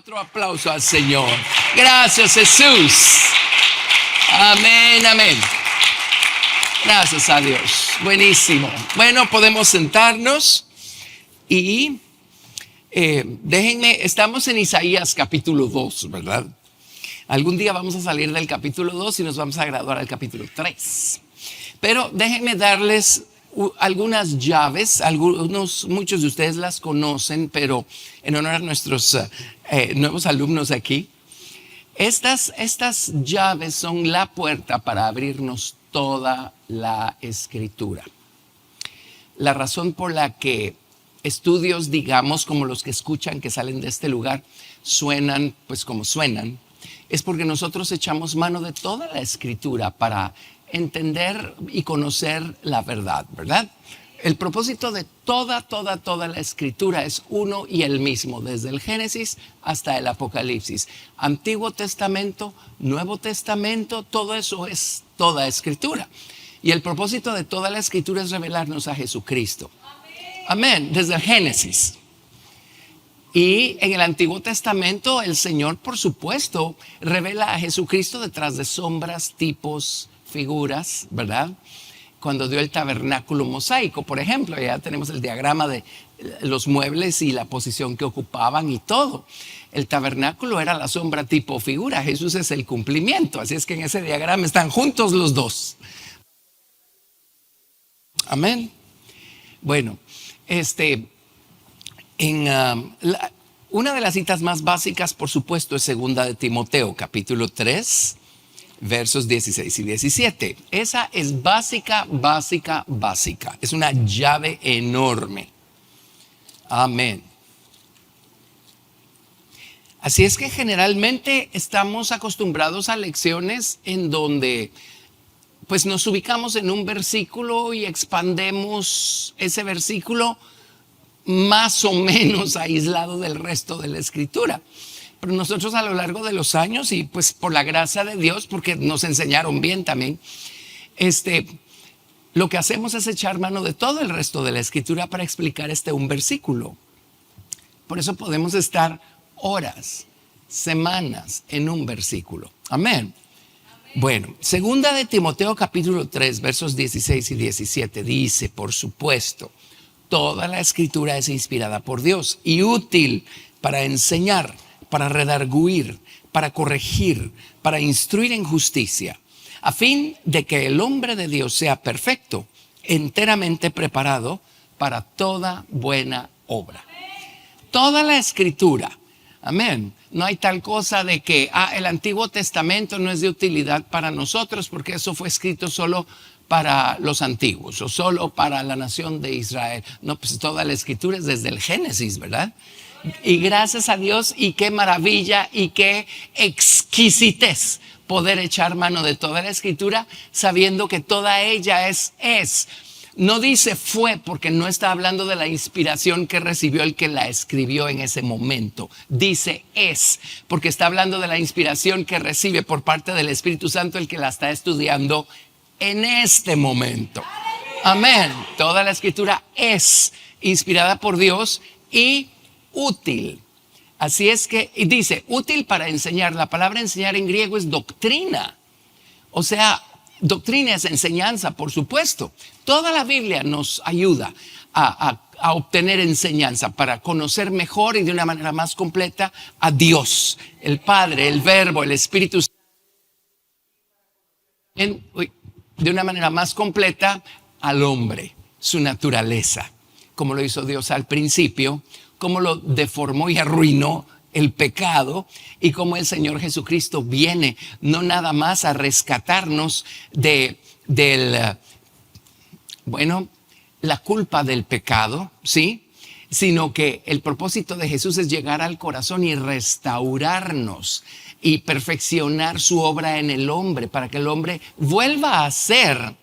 otro aplauso al Señor. Gracias, Jesús. Amén, amén. Gracias a Dios. Buenísimo. Bueno, podemos sentarnos y déjenme, estamos en Isaías capítulo 2, ¿verdad? Algún día vamos a salir del capítulo 2 y nos vamos a graduar al capítulo 3. Pero déjenme darles algunas llaves, muchos de ustedes las conocen, pero en honor a nuestros nuevos alumnos aquí, estas llaves son la puerta para abrirnos toda la Escritura. La razón por la que estudios, digamos, como los que escuchan que salen de este lugar, suenan pues como suenan, es porque nosotros echamos mano de toda la Escritura para entender y conocer la verdad, ¿verdad? El propósito de toda la Escritura es uno y el mismo, desde el Génesis hasta el Apocalipsis. Antiguo Testamento, Nuevo Testamento, todo eso es toda Escritura. Y el propósito de toda la Escritura es revelarnos a Jesucristo. Amén, desde el Génesis. Y en el Antiguo Testamento el Señor, por supuesto, revela a Jesucristo detrás de sombras, tipos, figuras, ¿verdad? Cuando dio el tabernáculo mosaico, por ejemplo, ya tenemos el diagrama de los muebles y la posición que ocupaban y todo. El tabernáculo era la sombra tipo figura, Jesús es el cumplimiento, así es que en ese diagrama están juntos los dos. Amén. Bueno, una de las citas más básicas, por supuesto, es segunda de Timoteo, capítulo 3, versos 16 y 17. Esa es básica. Es una llave enorme. Amén. Así es que generalmente estamos acostumbrados a lecciones en donde pues nos ubicamos en un versículo y expandemos ese versículo más o menos aislado del resto de la Escritura. Pero nosotros a lo largo de los años y pues por la gracia de Dios, porque nos enseñaron bien también, lo que hacemos es echar mano de todo el resto de la Escritura para explicar un versículo. Por eso podemos estar horas, semanas en un versículo. Amén. Bueno, segunda de Timoteo capítulo 3, versos 16 y 17 dice, por supuesto, toda la Escritura es inspirada por Dios y útil para enseñar, para redarguir, para corregir, para instruir en justicia, a fin de que el hombre de Dios sea perfecto, enteramente preparado para toda buena obra. Toda la Escritura, amén. No hay tal cosa de que el Antiguo Testamento no es de utilidad para nosotros porque eso fue escrito solo para los antiguos o solo para la nación de Israel. No, pues toda la Escritura es desde el Génesis, ¿verdad? Y gracias a Dios, y qué maravilla y qué exquisitez poder echar mano de toda la Escritura sabiendo que toda ella es. No dice fue porque no está hablando de la inspiración que recibió el que la escribió en ese momento. Dice es porque está hablando de la inspiración que recibe por parte del Espíritu Santo el que la está estudiando en este momento. Amén. Toda la Escritura es inspirada por Dios y útil. Así es que dice útil para enseñar. La palabra enseñar en griego es doctrina. O sea, doctrina es enseñanza, por supuesto. Toda la Biblia nos ayuda a obtener enseñanza para conocer mejor y de una manera más completa a Dios, el Padre, el Verbo, el Espíritu Santo. De una manera más completa al hombre, su naturaleza, como lo hizo Dios al principio, cómo lo deformó y arruinó el pecado y cómo el Señor Jesucristo viene no nada más a rescatarnos la culpa del pecado, ¿sí? Sino que el propósito de Jesús es llegar al corazón y restaurarnos y perfeccionar su obra en el hombre para que el hombre vuelva a ser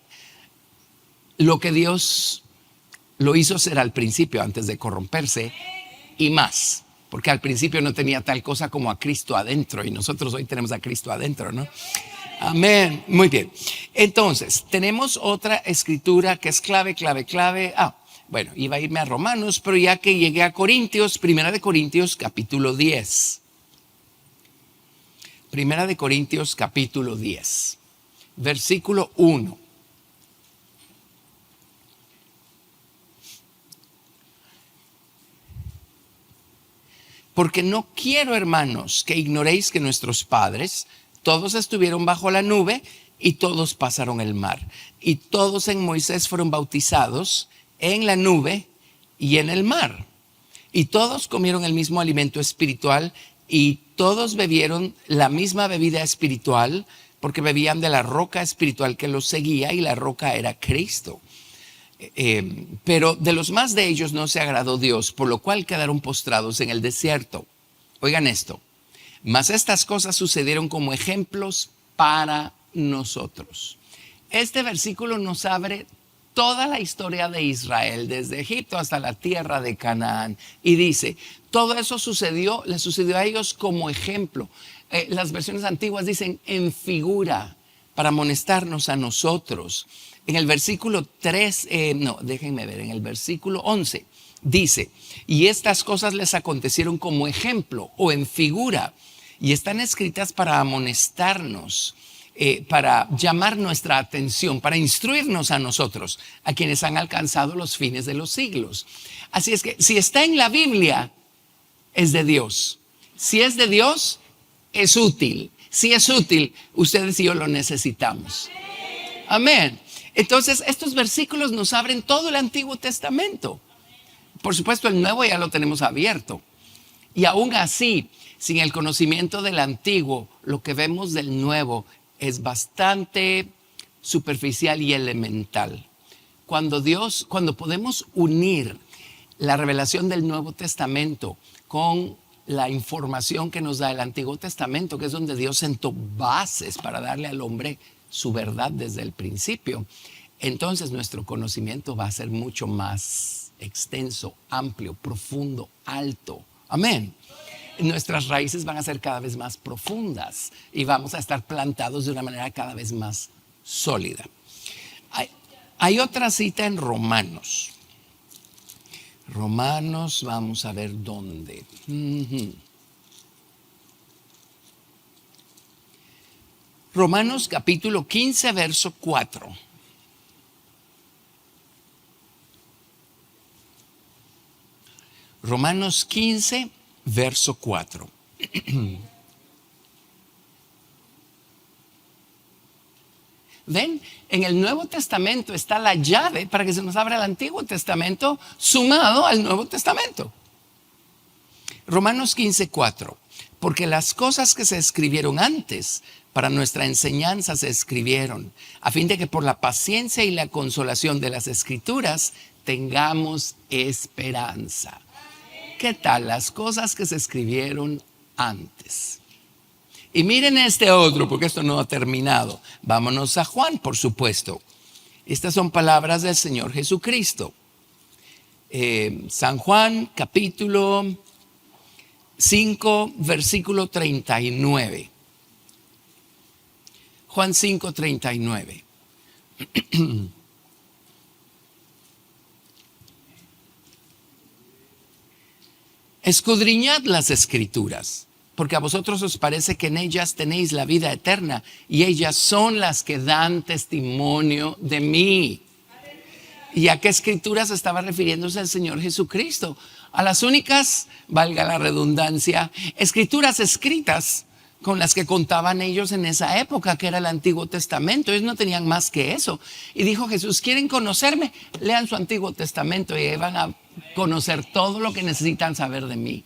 lo que Dios lo hizo ser al principio antes de corromperse y más, porque al principio no tenía tal cosa como a Cristo adentro y nosotros hoy tenemos a Cristo adentro, ¿no? Amén. Muy bien. Entonces, tenemos otra escritura que es clave. Bueno, iba a irme a Romanos, pero ya que llegué a Corintios, Primera de Corintios, capítulo 10. Primera de Corintios capítulo 10, versículo 1. Porque no quiero, hermanos, que ignoréis que nuestros padres todos estuvieron bajo la nube y todos pasaron el mar. Y todos en Moisés fueron bautizados en la nube y en el mar. Y todos comieron el mismo alimento espiritual y todos bebieron la misma bebida espiritual porque bebían de la roca espiritual que los seguía y la roca era Cristo. Pero de los más de ellos no se agradó Dios, por lo cual quedaron postrados en el desierto. Oigan esto, mas estas cosas sucedieron como ejemplos para nosotros. Este versículo nos abre toda la historia de Israel, desde Egipto hasta la tierra de Canaán, y dice, todo eso les sucedió a ellos como ejemplo. Las versiones antiguas dicen en figura, para amonestarnos a nosotros. En el versículo 3, en el versículo 11 dice, y estas cosas les acontecieron como ejemplo o en figura y están escritas para amonestarnos, para llamar nuestra atención, para instruirnos a nosotros, a quienes han alcanzado los fines de los siglos. Así es que si está en la Biblia, es de Dios. Si es de Dios, es útil. Si es útil, ustedes y yo lo necesitamos. Amén. Entonces, estos versículos nos abren todo el Antiguo Testamento. Por supuesto, el Nuevo ya lo tenemos abierto. Y aún así, sin el conocimiento del Antiguo, lo que vemos del Nuevo es bastante superficial y elemental. Cuando podemos unir la revelación del Nuevo Testamento con la información que nos da el Antiguo Testamento, que es donde Dios sentó bases para darle al hombre su verdad desde el principio, entonces nuestro conocimiento va a ser mucho más extenso, amplio, profundo, alto. Amén. Nuestras raíces van a ser cada vez más profundas y vamos a estar plantados de una manera cada vez más sólida. Hay otra cita en Romanos. Romanos, vamos a ver dónde. Romanos capítulo 15, verso 4. Romanos 15, verso 4. ¿Ven? En el Nuevo Testamento está la llave para que se nos abra el Antiguo Testamento sumado al Nuevo Testamento. Romanos 15, 4. Porque las cosas que se escribieron antes para nuestra enseñanza se escribieron, a fin de que por la paciencia y la consolación de las Escrituras tengamos esperanza. ¿Qué tal? Las cosas que se escribieron antes. Y miren este otro, porque esto no ha terminado. Vámonos a Juan, por supuesto. Estas son palabras del Señor Jesucristo. San Juan, capítulo 5, versículo 39. Juan 5, 39. Escudriñad las Escrituras, porque a vosotros os parece que en ellas tenéis la vida eterna, y ellas son las que dan testimonio de mí. ¿Y a qué escrituras estaba refiriéndose el Señor Jesucristo? A las únicas, valga la redundancia, escrituras escritas con las que contaban ellos en esa época, que era el Antiguo Testamento. Ellos no tenían más que eso. Y dijo Jesús, ¿quieren conocerme? Lean su Antiguo Testamento y van a conocer todo lo que necesitan saber de mí.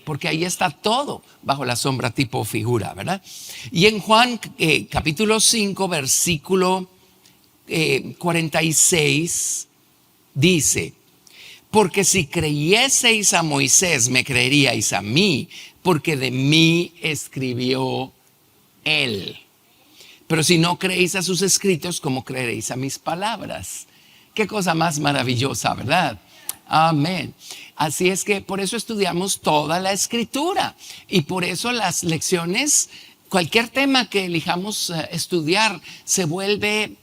Porque ahí está todo bajo la sombra tipo figura, ¿verdad? Y en Juan capítulo 5, versículo 46, dice, porque si creyeseis a Moisés, me creeríais a mí, porque de mí escribió él. Pero si no creéis a sus escritos, ¿cómo creeréis a mis palabras? Qué cosa más maravillosa, ¿verdad? Amén. Así es que por eso estudiamos toda la Escritura y por eso las lecciones, cualquier tema que elijamos estudiar, se vuelve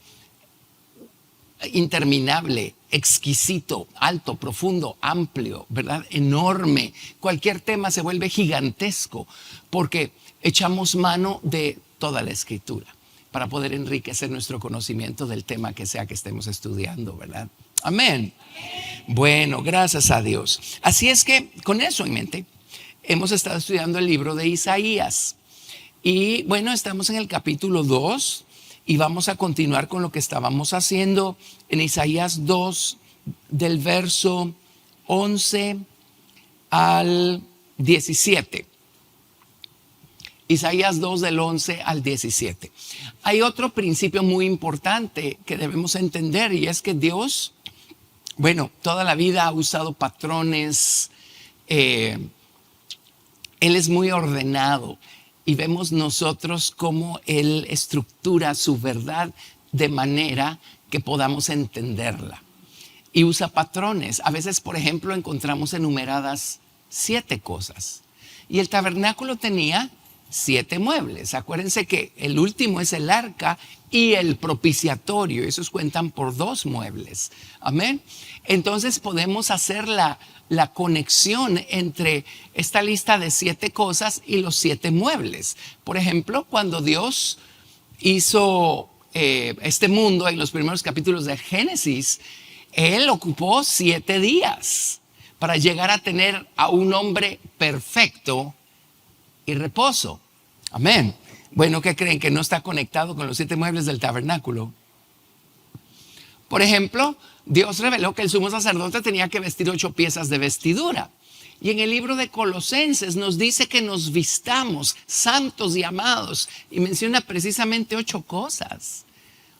interminable, exquisito, alto, profundo, amplio, ¿verdad? Enorme. Cualquier tema se vuelve gigantesco porque echamos mano de toda la Escritura para poder enriquecer nuestro conocimiento del tema que sea que estemos estudiando, ¿verdad? Amén. Bueno, gracias a Dios. Así es que con eso en mente, hemos estado estudiando el libro de Isaías. Y bueno, estamos en el capítulo 2 y vamos a continuar con lo que estábamos haciendo en Isaías 2, del verso 11 al 17. Isaías 2 del 11 al 17. Hay otro principio muy importante que debemos entender y es que Dios, bueno, toda la vida ha usado patrones. Él es muy ordenado y vemos nosotros cómo Él estructura su verdad de manera que podamos entenderla. Y usa patrones. A veces, por ejemplo, encontramos enumeradas 7 cosas. Y el tabernáculo tenía 7 muebles. Acuérdense que el último es el arca y el propiciatorio. Esos cuentan por 2 muebles. Amén. Entonces podemos hacer la conexión entre esta lista de 7 cosas y los 7 muebles. Por ejemplo, cuando Dios hizo este mundo en los primeros capítulos de Génesis, Él ocupó 7 días para llegar a tener a un hombre perfecto y reposo. Amén. Bueno, ¿qué creen? ¿Que no está conectado con los 7 muebles del tabernáculo? Por ejemplo, Dios reveló que el sumo sacerdote tenía que vestir 8 piezas de vestidura. Y en el libro de Colosenses nos dice que nos vistamos santos y amados. Y menciona precisamente 8 cosas.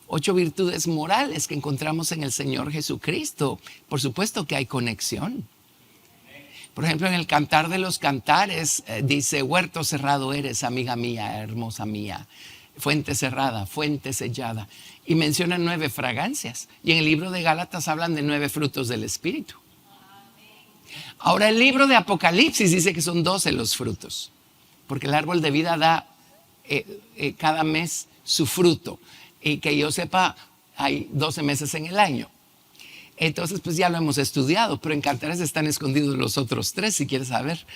8 virtudes morales que encontramos en el Señor Jesucristo. Por supuesto que hay conexión. Por ejemplo, en el Cantar de los Cantares dice: huerto cerrado eres, amiga mía, hermosa mía. Fuente cerrada, fuente sellada. Y menciona 9 fragancias. Y en el libro de Gálatas hablan de 9 frutos del Espíritu. Ahora el libro de Apocalipsis dice que son 12 los frutos. Porque el árbol de vida da cada mes su fruto. Y que yo sepa, hay 12 meses en el año. Entonces, pues ya lo hemos estudiado, pero en Cantares están escondidos los otros 3, si quieres saber.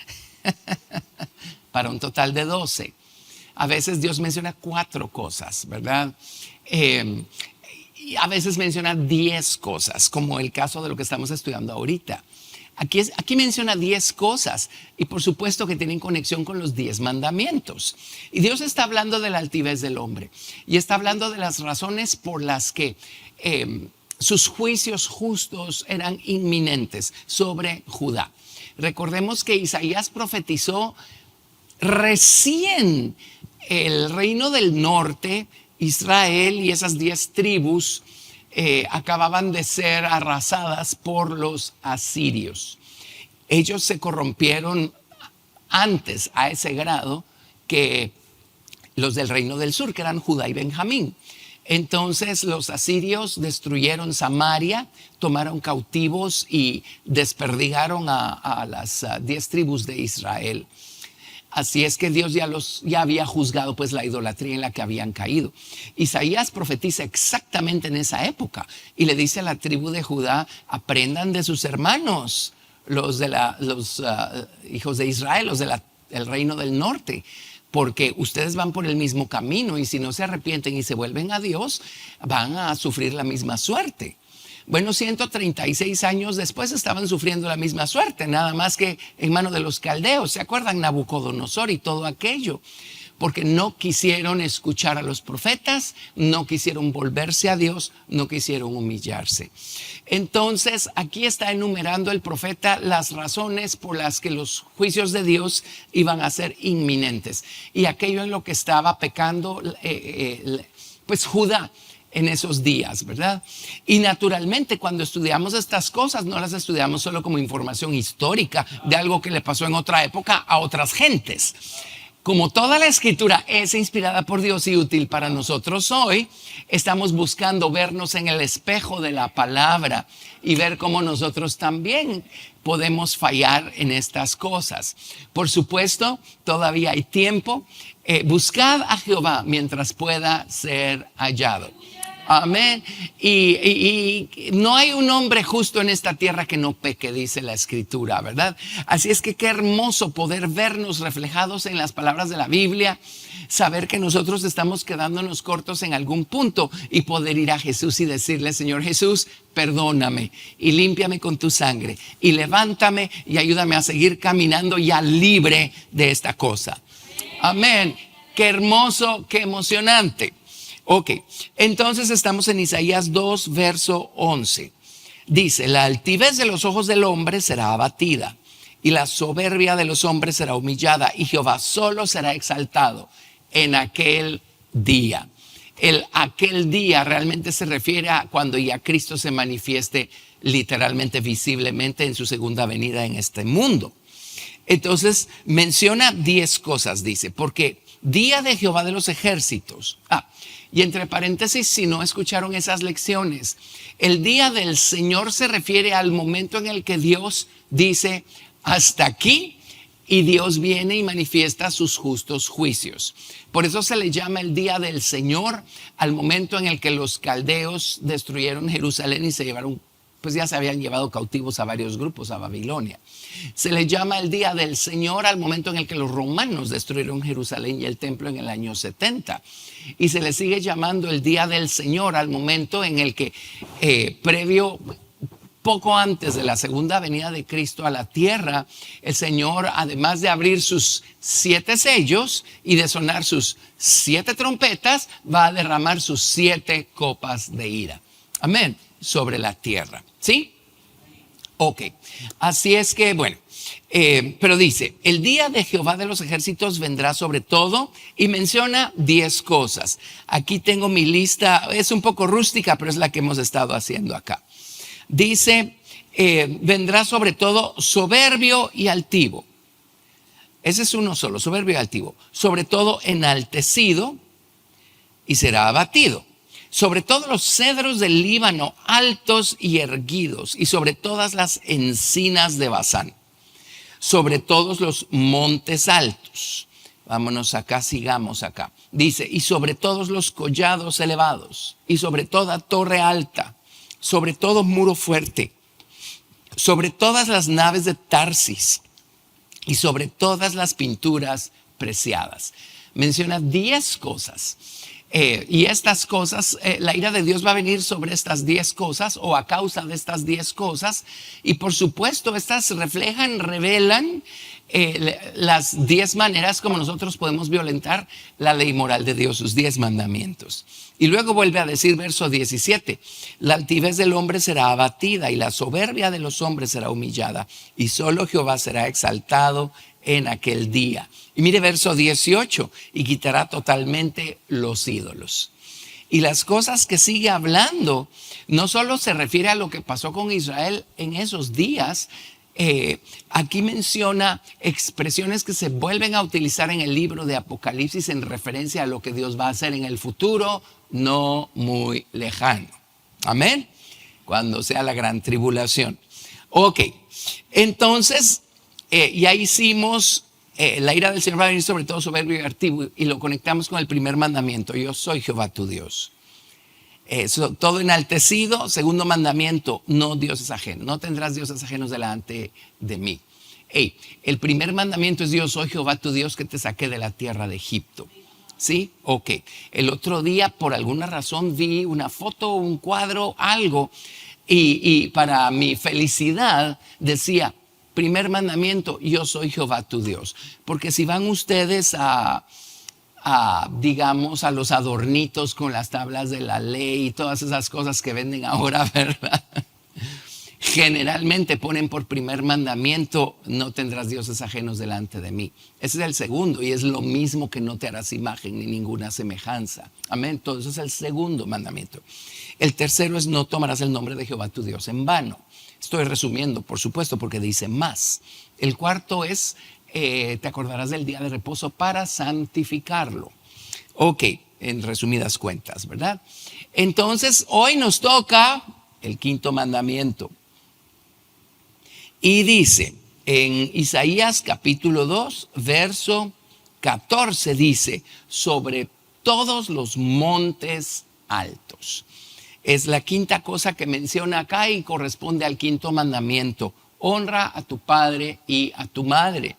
Para un total de 12. A veces Dios menciona 4 cosas, ¿verdad? Y a veces menciona 10 cosas, como el caso de lo que estamos estudiando ahorita. Aquí menciona 10 cosas y por supuesto que tienen conexión con los 10 mandamientos. Y Dios está hablando de la altivez del hombre y está hablando de las razones por las que sus juicios justos eran inminentes sobre Judá. Recordemos que Isaías profetizó recién el reino del norte, Israel y esas 10 tribus acababan de ser arrasadas por los asirios. Ellos se corrompieron antes a ese grado que los del reino del sur, que eran Judá y Benjamín. Entonces los asirios destruyeron Samaria, tomaron cautivos y desperdigaron a las 10 tribus de Israel. Así es que Dios ya había juzgado pues la idolatría en la que habían caído. Isaías profetiza exactamente en esa época y le dice a la tribu de Judá: aprendan de sus hermanos, los hijos de Israel, los del reino del norte. Porque ustedes van por el mismo camino y si no se arrepienten y se vuelven a Dios, van a sufrir la misma suerte. Bueno, 136 años después estaban sufriendo la misma suerte, nada más que en manos de los caldeos. ¿Se acuerdan? Nabucodonosor y todo aquello. Porque no quisieron escuchar a los profetas, no quisieron volverse a Dios, no quisieron humillarse. Entonces, aquí está enumerando el profeta las razones por las que los juicios de Dios iban a ser inminentes. Y aquello en lo que estaba pecando, pues Judá en esos días, ¿verdad? Y naturalmente cuando estudiamos estas cosas, no las estudiamos solo como información histórica de algo que le pasó en otra época a otras gentes. Como toda la escritura es inspirada por Dios y útil para nosotros hoy, estamos buscando vernos en el espejo de la palabra y ver cómo nosotros también podemos fallar en estas cosas. Por supuesto, todavía hay tiempo. Buscad a Jehová mientras pueda ser hallado. Amén. Y no hay un hombre justo en esta tierra que no peque, dice la Escritura, ¿verdad? Así es que qué hermoso poder vernos reflejados en las palabras de la Biblia, saber que nosotros estamos quedándonos cortos en algún punto y poder ir a Jesús y decirle: Señor Jesús, perdóname y límpiame con tu sangre y levántame y ayúdame a seguir caminando ya libre de esta cosa. Amén. Qué hermoso, qué emocionante. Ok, entonces estamos en Isaías 2, verso 11. Dice: la altivez de los ojos del hombre será abatida y la soberbia de los hombres será humillada, y Jehová solo será exaltado en aquel día. El aquel día realmente se refiere a cuando ya Cristo se manifieste literalmente, visiblemente en su segunda venida en este mundo. Entonces menciona 10 cosas, dice, porque día de Jehová de los ejércitos. Y entre paréntesis, si no escucharon esas lecciones, el día del Señor se refiere al momento en el que Dios dice: hasta aquí, y Dios viene y manifiesta sus justos juicios. Por eso se le llama el día del Señor al momento en el que los caldeos destruyeron Jerusalén y se llevaron, pues ya se habían llevado cautivos a varios grupos a Babilonia. Se le llama el día del Señor al momento en el que los romanos destruyeron Jerusalén y el templo en el año 70. Y se le sigue llamando el día del Señor al momento en el que poco antes de la segunda venida de Cristo a la tierra, el Señor, además de abrir sus 7 sellos y de sonar sus 7 trompetas, va a derramar sus 7 copas de ira. Amén. Sobre la tierra. ¿Sí? Ok. Así es que, bueno, pero dice: el día de Jehová de los ejércitos vendrá sobre todo, y menciona 10 cosas. Aquí tengo mi lista, es un poco rústica, pero es la que hemos estado haciendo acá. Dice: vendrá sobre todo soberbio y altivo. Ese es uno solo, soberbio y altivo. Sobre todo enaltecido, y será abatido. Sobre todos los cedros del Líbano, altos y erguidos, y sobre todas las encinas de Basán, sobre todos los montes altos. Vámonos acá, sigamos acá. Dice: y sobre todos los collados elevados, y sobre toda torre alta, sobre todo muro fuerte, sobre todas las naves de Tarsis, y sobre todas las pinturas preciadas. Menciona 10 cosas. Y estas cosas, la ira de Dios va a venir sobre estas 10 cosas, o a causa de estas 10 cosas. Y por supuesto, estas revelan las 10 maneras como nosotros podemos violentar la ley moral de Dios, sus 10 mandamientos. Y luego vuelve a decir, verso 17: la altivez del hombre será abatida y la soberbia de los hombres será humillada, y solo Jehová será exaltado en aquel día. Y mire verso 18: y quitará totalmente los ídolos. Y las cosas que sigue hablando no solo se refiere a lo que pasó con Israel en esos días. Aquí menciona expresiones que se vuelven a utilizar en el libro de Apocalipsis en referencia a lo que Dios va a hacer en el futuro no muy lejano. Amén. Cuando sea la gran tribulación. Ok, entonces ya hicimos la ira del Señor va a venir sobre todo soberbio y altivo, y lo conectamos con el primer mandamiento: yo soy Jehová tu Dios. Todo enaltecido. Segundo mandamiento: no dioses ajenos, no tendrás dioses ajenos delante de mí. El primer mandamiento es: yo soy Jehová tu Dios que te saqué de la tierra de Egipto. ¿Sí? Ok. El otro día, por alguna razón, vi una foto, un cuadro, algo, y para mi felicidad decía: primer mandamiento, yo soy Jehová tu Dios. Porque si van ustedes digamos, a los adornitos con las tablas de la ley y todas esas cosas que venden ahora, ¿verdad? Generalmente ponen por primer mandamiento: no tendrás dioses ajenos delante de mí. Ese es el segundo, y es lo mismo que no te harás imagen ni ninguna semejanza. Amén. Todo eso es el segundo mandamiento. El tercero es: no tomarás el nombre de Jehová tu Dios en vano. Estoy resumiendo, por supuesto, porque dice más. El cuarto es: te acordarás del día de reposo para santificarlo. Ok, en resumidas cuentas, ¿verdad? Entonces, hoy nos toca el quinto mandamiento. Y dice en Isaías capítulo 2, verso 14, dice: sobre todos los montes altos. Es la quinta cosa que menciona acá y corresponde al quinto mandamiento. Honra a tu padre y a tu madre.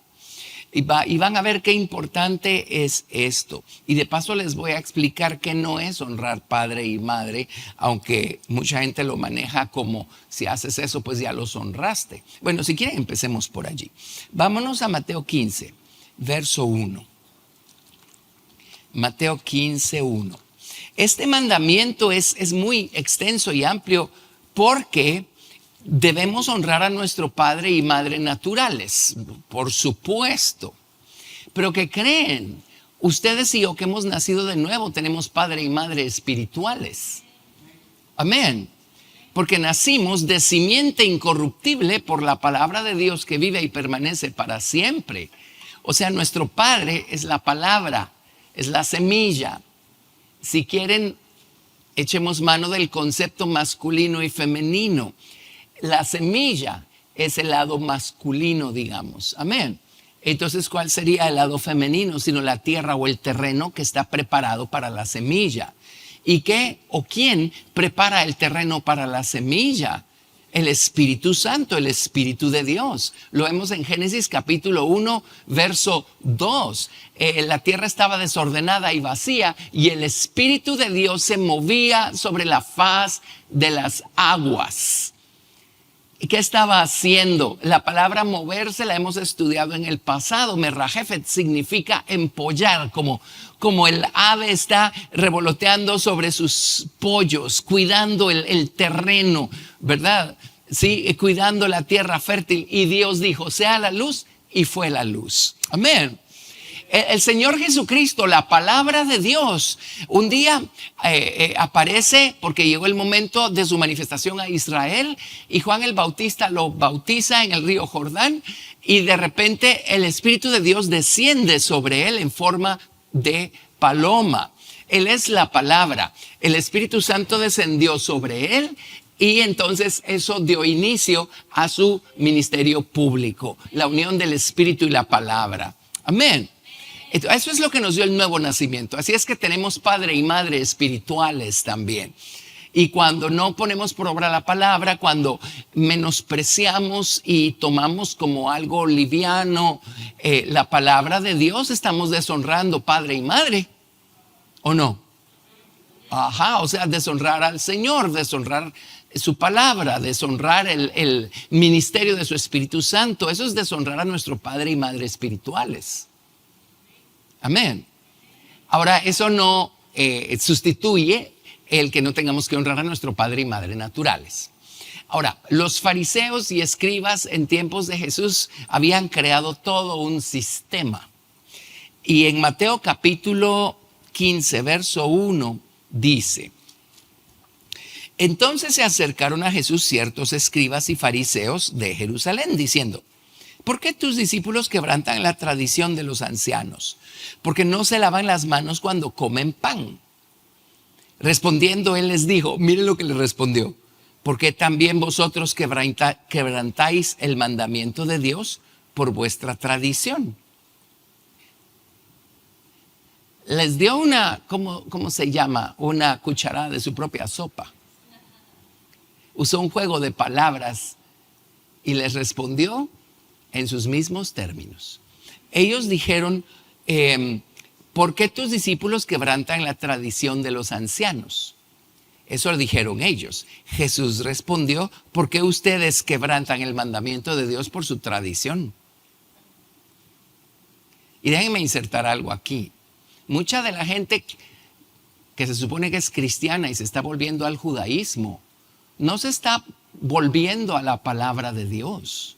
Y van a ver qué importante es esto. Y de paso les voy a explicar qué no es honrar padre y madre, aunque mucha gente lo maneja como si haces eso, pues ya los honraste. Bueno, si quieren, empecemos por allí. Vámonos a Mateo 15, verso 1. Mateo 15, 1. Este mandamiento es muy extenso y amplio porque debemos honrar a nuestro padre y madre naturales, por supuesto. Pero ¿qué creen? Ustedes y yo que hemos nacido de nuevo tenemos padre y madre espirituales. Amén. Porque nacimos de simiente incorruptible por la palabra de Dios que vive y permanece para siempre. O sea, nuestro padre es la palabra, es la semilla. Si quieren, echemos mano del concepto masculino y femenino. La semilla es el lado masculino, digamos. Amén. Entonces, ¿cuál sería el lado femenino? Sino la tierra o el terreno que está preparado para la semilla. ¿Y qué o quién prepara el terreno para la semilla? El Espíritu Santo, el Espíritu de Dios. Lo vemos en Génesis capítulo 1, verso 2. La tierra estaba desordenada y vacía y el Espíritu de Dios se movía sobre la faz de las aguas. ¿Y qué estaba haciendo? La palabra moverse la hemos estudiado en el pasado. Merrajefet significa empollar, como el ave está revoloteando sobre sus pollos, cuidando el terreno, ¿verdad? Sí, cuidando la tierra fértil. Y Dios dijo, sea la luz, y fue la luz. Amén. El Señor Jesucristo, la palabra de Dios, un día aparece porque llegó el momento de su manifestación a Israel y Juan el Bautista lo bautiza en el río Jordán y de repente el Espíritu de Dios desciende sobre él en forma de paloma. Él es la palabra. El Espíritu Santo descendió sobre él y entonces eso dio inicio a su ministerio público, la unión del Espíritu y la palabra. Amén. Eso es lo que nos dio el nuevo nacimiento. Así es que tenemos padre y madre espirituales también. Y cuando no ponemos por obra la palabra, cuando menospreciamos y tomamos como algo liviano la palabra de Dios, estamos deshonrando padre y madre. ¿O no? Ajá, o sea, deshonrar al Señor, deshonrar su palabra, deshonrar el ministerio de su Espíritu Santo. Eso es deshonrar a nuestro padre y madre espirituales. Amén. Ahora, eso no sustituye el que no tengamos que honrar a nuestro padre y madre naturales. Ahora, los fariseos y escribas en tiempos de Jesús habían creado todo un sistema. Y en Mateo capítulo 15, verso 1, dice: entonces se acercaron a Jesús ciertos escribas y fariseos de Jerusalén, diciendo: ¿por qué tus discípulos quebrantan la tradición de los ancianos? Porque no se lavan las manos cuando comen pan. Respondiendo él les dijo, miren lo que les respondió: ¿por qué también vosotros quebrantáis el mandamiento de Dios por vuestra tradición? Les dio ¿cómo se llama? Una cucharada de su propia sopa. Usó un juego de palabras y les respondió en sus mismos términos. Ellos dijeron, ¿por qué tus discípulos quebrantan la tradición de los ancianos? Eso lo dijeron ellos. Jesús respondió, ¿por qué ustedes quebrantan el mandamiento de Dios por su tradición? Y déjenme insertar algo aquí. Mucha de la gente que se supone que es cristiana y se está volviendo al judaísmo, no se está volviendo a la palabra de Dios.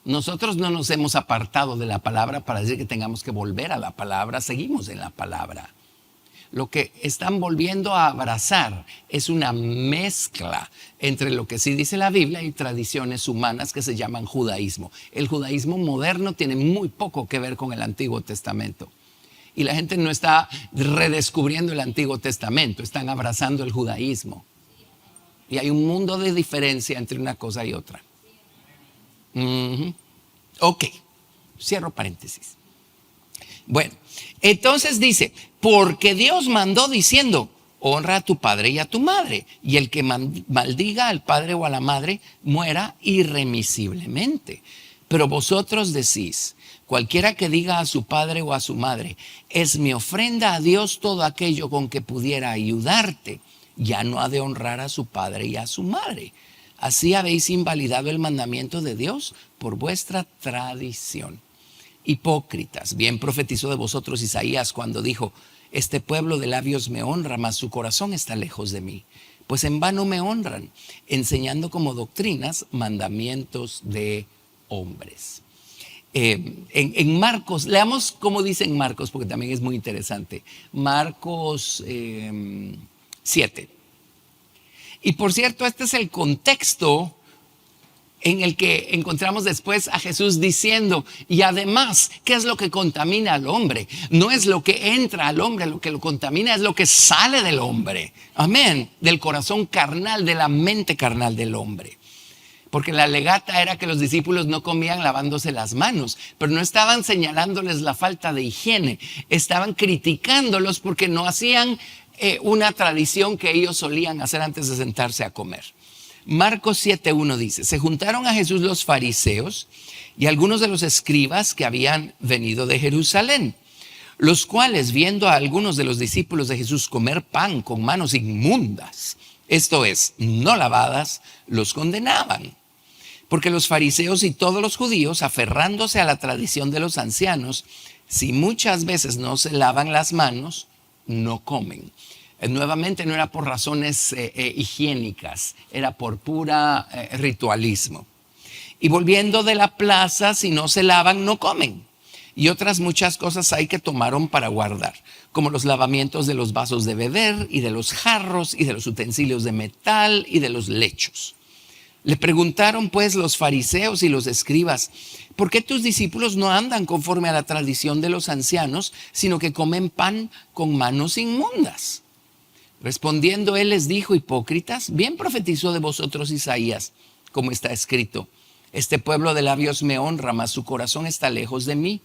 Nosotros no nos hemos apartado de la palabra para decir que tengamos que volver a la palabra, seguimos en la palabra. Lo que están volviendo a abrazar es una mezcla entre lo que sí dice la Biblia y tradiciones humanas que se llaman judaísmo. El judaísmo moderno tiene muy poco que ver con el Antiguo Testamento. Y la gente no está redescubriendo el Antiguo Testamento, están abrazando el judaísmo. Y hay un mundo de diferencia entre una cosa y otra. Ok, cierro paréntesis. Bueno, entonces dice, porque Dios mandó diciendo, honra a tu padre y a tu madre, y el que maldiga al padre o a la madre muera irremisiblemente. Pero vosotros decís, cualquiera que diga a su padre o a su madre, es mi ofrenda a Dios todo aquello con que pudiera ayudarte, ya no ha de honrar a su padre y a su madre. Así habéis invalidado el mandamiento de Dios por vuestra tradición. Hipócritas, bien profetizó de vosotros Isaías cuando dijo, este pueblo de labios me honra, mas su corazón está lejos de mí. Pues en vano me honran, enseñando como doctrinas mandamientos de hombres. En Marcos, leamos cómo dice en Marcos, porque también es muy interesante. Marcos 7. Y por cierto, este es el contexto en el que encontramos después a Jesús diciendo, y además, ¿qué es lo que contamina al hombre? No es lo que entra al hombre, lo que lo contamina es lo que sale del hombre. Amén, del corazón carnal, de la mente carnal del hombre. Porque la legata era que los discípulos no comían lavándose las manos, pero no estaban señalándoles la falta de higiene, estaban criticándolos porque no hacían una tradición que ellos solían hacer antes de sentarse a comer. Marcos 7:1 dice, se juntaron a Jesús los fariseos y algunos de los escribas que habían venido de Jerusalén, los cuales viendo a algunos de los discípulos de Jesús comer pan con manos inmundas, esto es, no lavadas, los condenaban. Porque los fariseos y todos los judíos, aferrándose a la tradición de los ancianos, si muchas veces no se lavan las manos, no comen. Nuevamente no era por razones higiénicas, era por pura ritualismo. Y volviendo de la plaza, si no se lavan, no comen. Y otras muchas cosas hay que tomaron para guardar, como los lavamientos de los vasos de beber y de los jarros y de los utensilios de metal y de los lechos. Le preguntaron pues los fariseos y los escribas, ¿por qué tus discípulos no andan conforme a la tradición de los ancianos, sino que comen pan con manos inmundas? Respondiendo él les dijo, hipócritas, bien profetizó de vosotros Isaías, como está escrito, este pueblo de labios me honra, mas su corazón está lejos de mí,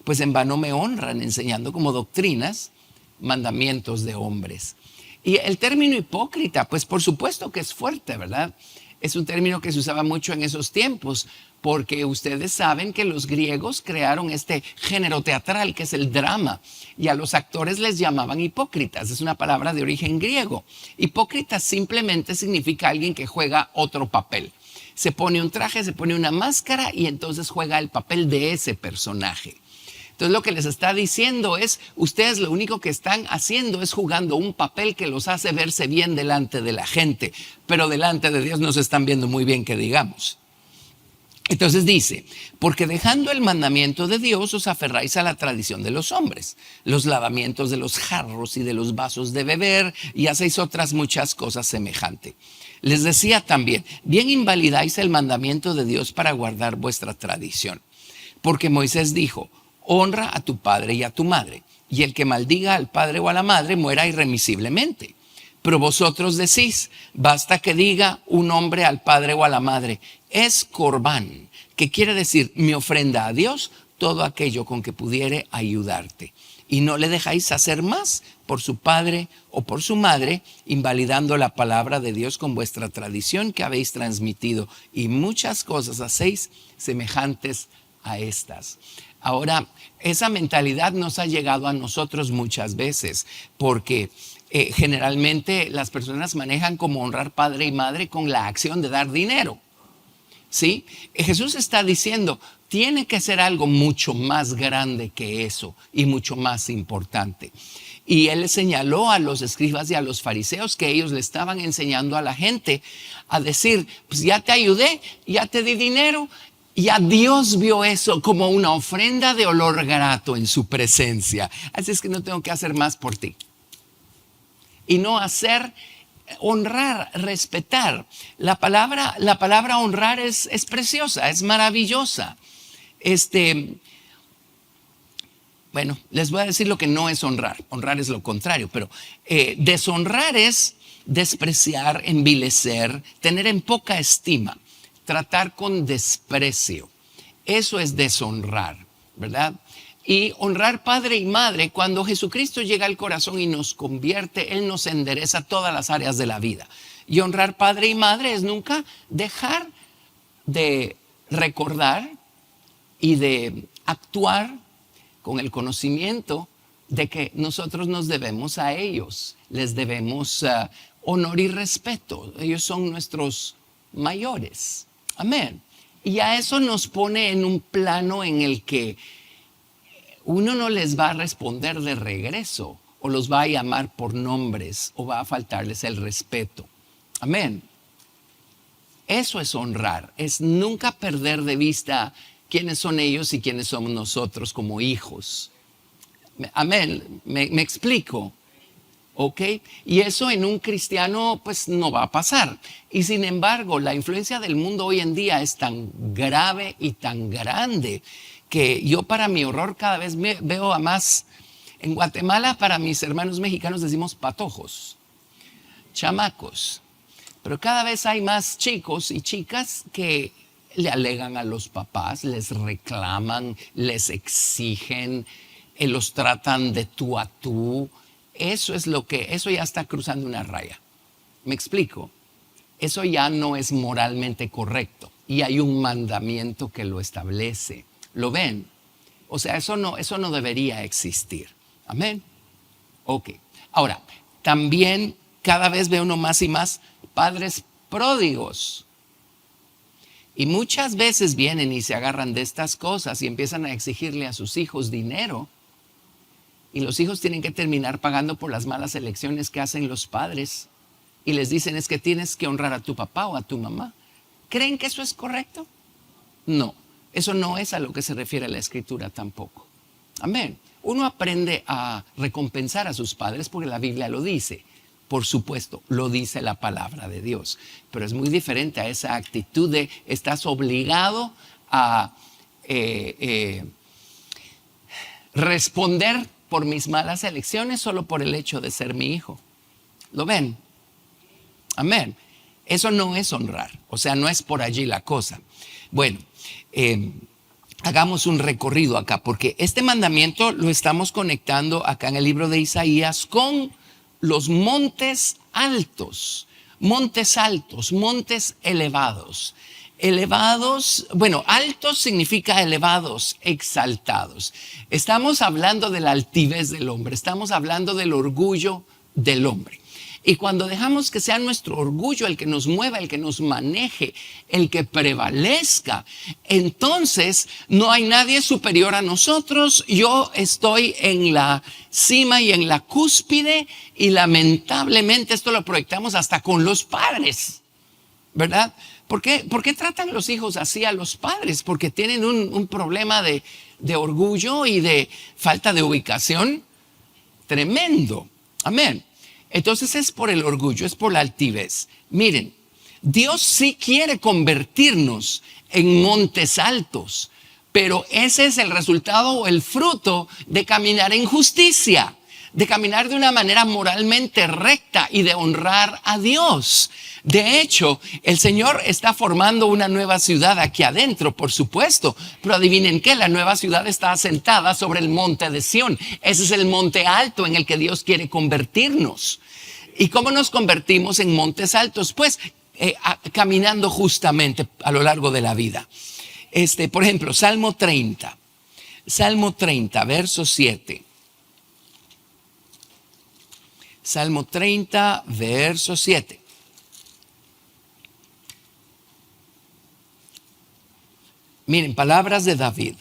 pues en vano me honran, enseñando como doctrinas mandamientos de hombres. Y el término hipócrita, pues por supuesto que es fuerte, ¿verdad? Es un término que se usaba mucho en esos tiempos, porque ustedes saben que los griegos crearon este género teatral que es el drama, y a los actores les llamaban hipócritas, es una palabra de origen griego. Hipócrita simplemente significa alguien que juega otro papel. Se pone un traje, se pone una máscara y entonces juega el papel de ese personaje. Entonces lo que les está diciendo es, ustedes lo único que están haciendo es jugando un papel que los hace verse bien delante de la gente, pero delante de Dios no se están viendo muy bien, que digamos. Entonces dice, porque dejando el mandamiento de Dios os aferráis a la tradición de los hombres, los lavamientos de los jarros y de los vasos de beber, y hacéis otras muchas cosas semejantes. Les decía también, bien invalidáis el mandamiento de Dios para guardar vuestra tradición, porque Moisés dijo, honra a tu padre y a tu madre, y el que maldiga al padre o a la madre muera irremisiblemente. Pero vosotros decís, basta que diga un hombre al padre o a la madre, es corbán, que quiere decir mi ofrenda a Dios, todo aquello con que pudiere ayudarte. Y no le dejáis hacer más por su padre o por su madre, invalidando la palabra de Dios con vuestra tradición que habéis transmitido. Y muchas cosas hacéis semejantes a estas. Ahora, esa mentalidad nos ha llegado a nosotros muchas veces, porque generalmente las personas manejan como honrar padre y madre con la acción de dar dinero. ¿Sí? Jesús está diciendo, tiene que ser algo mucho más grande que eso y mucho más importante. Y él señaló a los escribas y a los fariseos que ellos le estaban enseñando a la gente a decir, pues ya te ayudé, ya te di dinero. Y a Dios vio eso como una ofrenda de olor grato en su presencia. Así es que no tengo que hacer más por ti. Y no hacer, honrar, respetar. La palabra honrar es preciosa, es maravillosa. Bueno, les voy a decir lo que no es honrar. Honrar es lo contrario, pero deshonrar es despreciar, envilecer, tener en poca estima. Tratar con desprecio. Eso es deshonrar, ¿verdad? Y honrar padre y madre, cuando Jesucristo llega al corazón y nos convierte, Él nos endereza todas las áreas de la vida. Y honrar padre y madre es nunca dejar de recordar y de actuar con el conocimiento de que nosotros nos debemos a ellos. Les debemos honor y respeto. Ellos son nuestros mayores. Amén. Y a eso nos pone en un plano en el que uno no les va a responder de regreso o los va a llamar por nombres o va a faltarles el respeto. Amén. Eso es honrar, es nunca perder de vista quiénes son ellos y quiénes somos nosotros como hijos. Amén, me explico. ¿Ok? Y eso en un cristiano pues no va a pasar. Y sin embargo, la influencia del mundo hoy en día es tan grave y tan grande que yo, para mi horror, cada vez veo a más. En Guatemala, para mis hermanos mexicanos decimos patojos, chamacos. Pero cada vez hay más chicos y chicas que le alegan a los papás, les reclaman, les exigen, los tratan de tú a tú. Eso ya está cruzando una raya. ¿Me explico? Eso ya no es moralmente correcto y hay un mandamiento que lo establece. ¿Lo ven? O sea, eso no debería existir. Amén. Ok. Ahora, también cada vez ve uno más y más padres pródigos. Y muchas veces vienen y se agarran de estas cosas y empiezan a exigirle a sus hijos dinero. Y los hijos tienen que terminar pagando por las malas elecciones que hacen los padres. Y les dicen, es que tienes que honrar a tu papá o a tu mamá. ¿Creen que eso es correcto? No, eso no es a lo que se refiere la Escritura tampoco. Amén. Uno aprende a recompensar a sus padres porque la Biblia lo dice. Por supuesto, lo dice la palabra de Dios. Pero es muy diferente a esa actitud de estás obligado a responder por mis malas elecciones solo por el hecho de ser mi hijo. ¿Lo ven? Amén. Eso no es honrar. O sea, no es por allí la cosa. Bueno, hagamos un recorrido acá, porque este mandamiento lo estamos conectando acá en el libro de Isaías con los montes altos, montes elevados. Elevados, bueno, altos significa elevados, exaltados. Estamos hablando de la altivez del hombre, estamos hablando del orgullo del hombre. Y cuando dejamos que sea nuestro orgullo el que nos mueva, el que nos maneje, el que prevalezca, entonces no hay nadie superior a nosotros. Yo estoy en la cima y en la cúspide y lamentablemente esto lo proyectamos hasta con los padres, ¿verdad? ¿Por qué tratan los hijos así a los padres? Porque tienen un problema de orgullo y de falta de ubicación tremendo. Amén. Entonces es por el orgullo, es por la altivez. Miren, Dios sí quiere convertirnos en montes altos, pero ese es el resultado o el fruto de caminar en justicia, de caminar de una manera moralmente recta y de honrar a Dios. De hecho, el Señor está formando una nueva ciudad aquí adentro, por supuesto. Pero adivinen qué, la nueva ciudad está asentada sobre el monte de Sión. Ese es el monte alto en el que Dios quiere convertirnos. ¿Y cómo nos convertimos en montes altos? Pues caminando justamente a lo largo de la vida. Por ejemplo, Salmo 30, verso 7. Salmo 30, verso 7. Miren, palabras de David.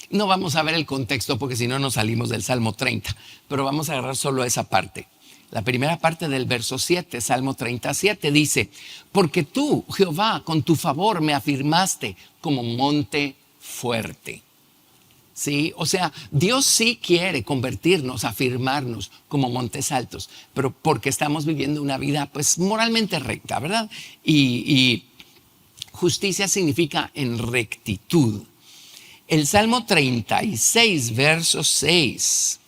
No vamos a ver el contexto porque si no nos salimos del Salmo 30, pero vamos a agarrar solo esa parte. La primera parte del verso 7, Salmo 37, dice, porque tú, Jehová, con tu favor me afirmaste como monte fuerte. Sí, o sea, Dios sí quiere convertirnos, afirmarnos como montes altos, pero porque estamos viviendo una vida pues moralmente recta, ¿verdad? Y justicia significa en rectitud. El Salmo 36, verso 6.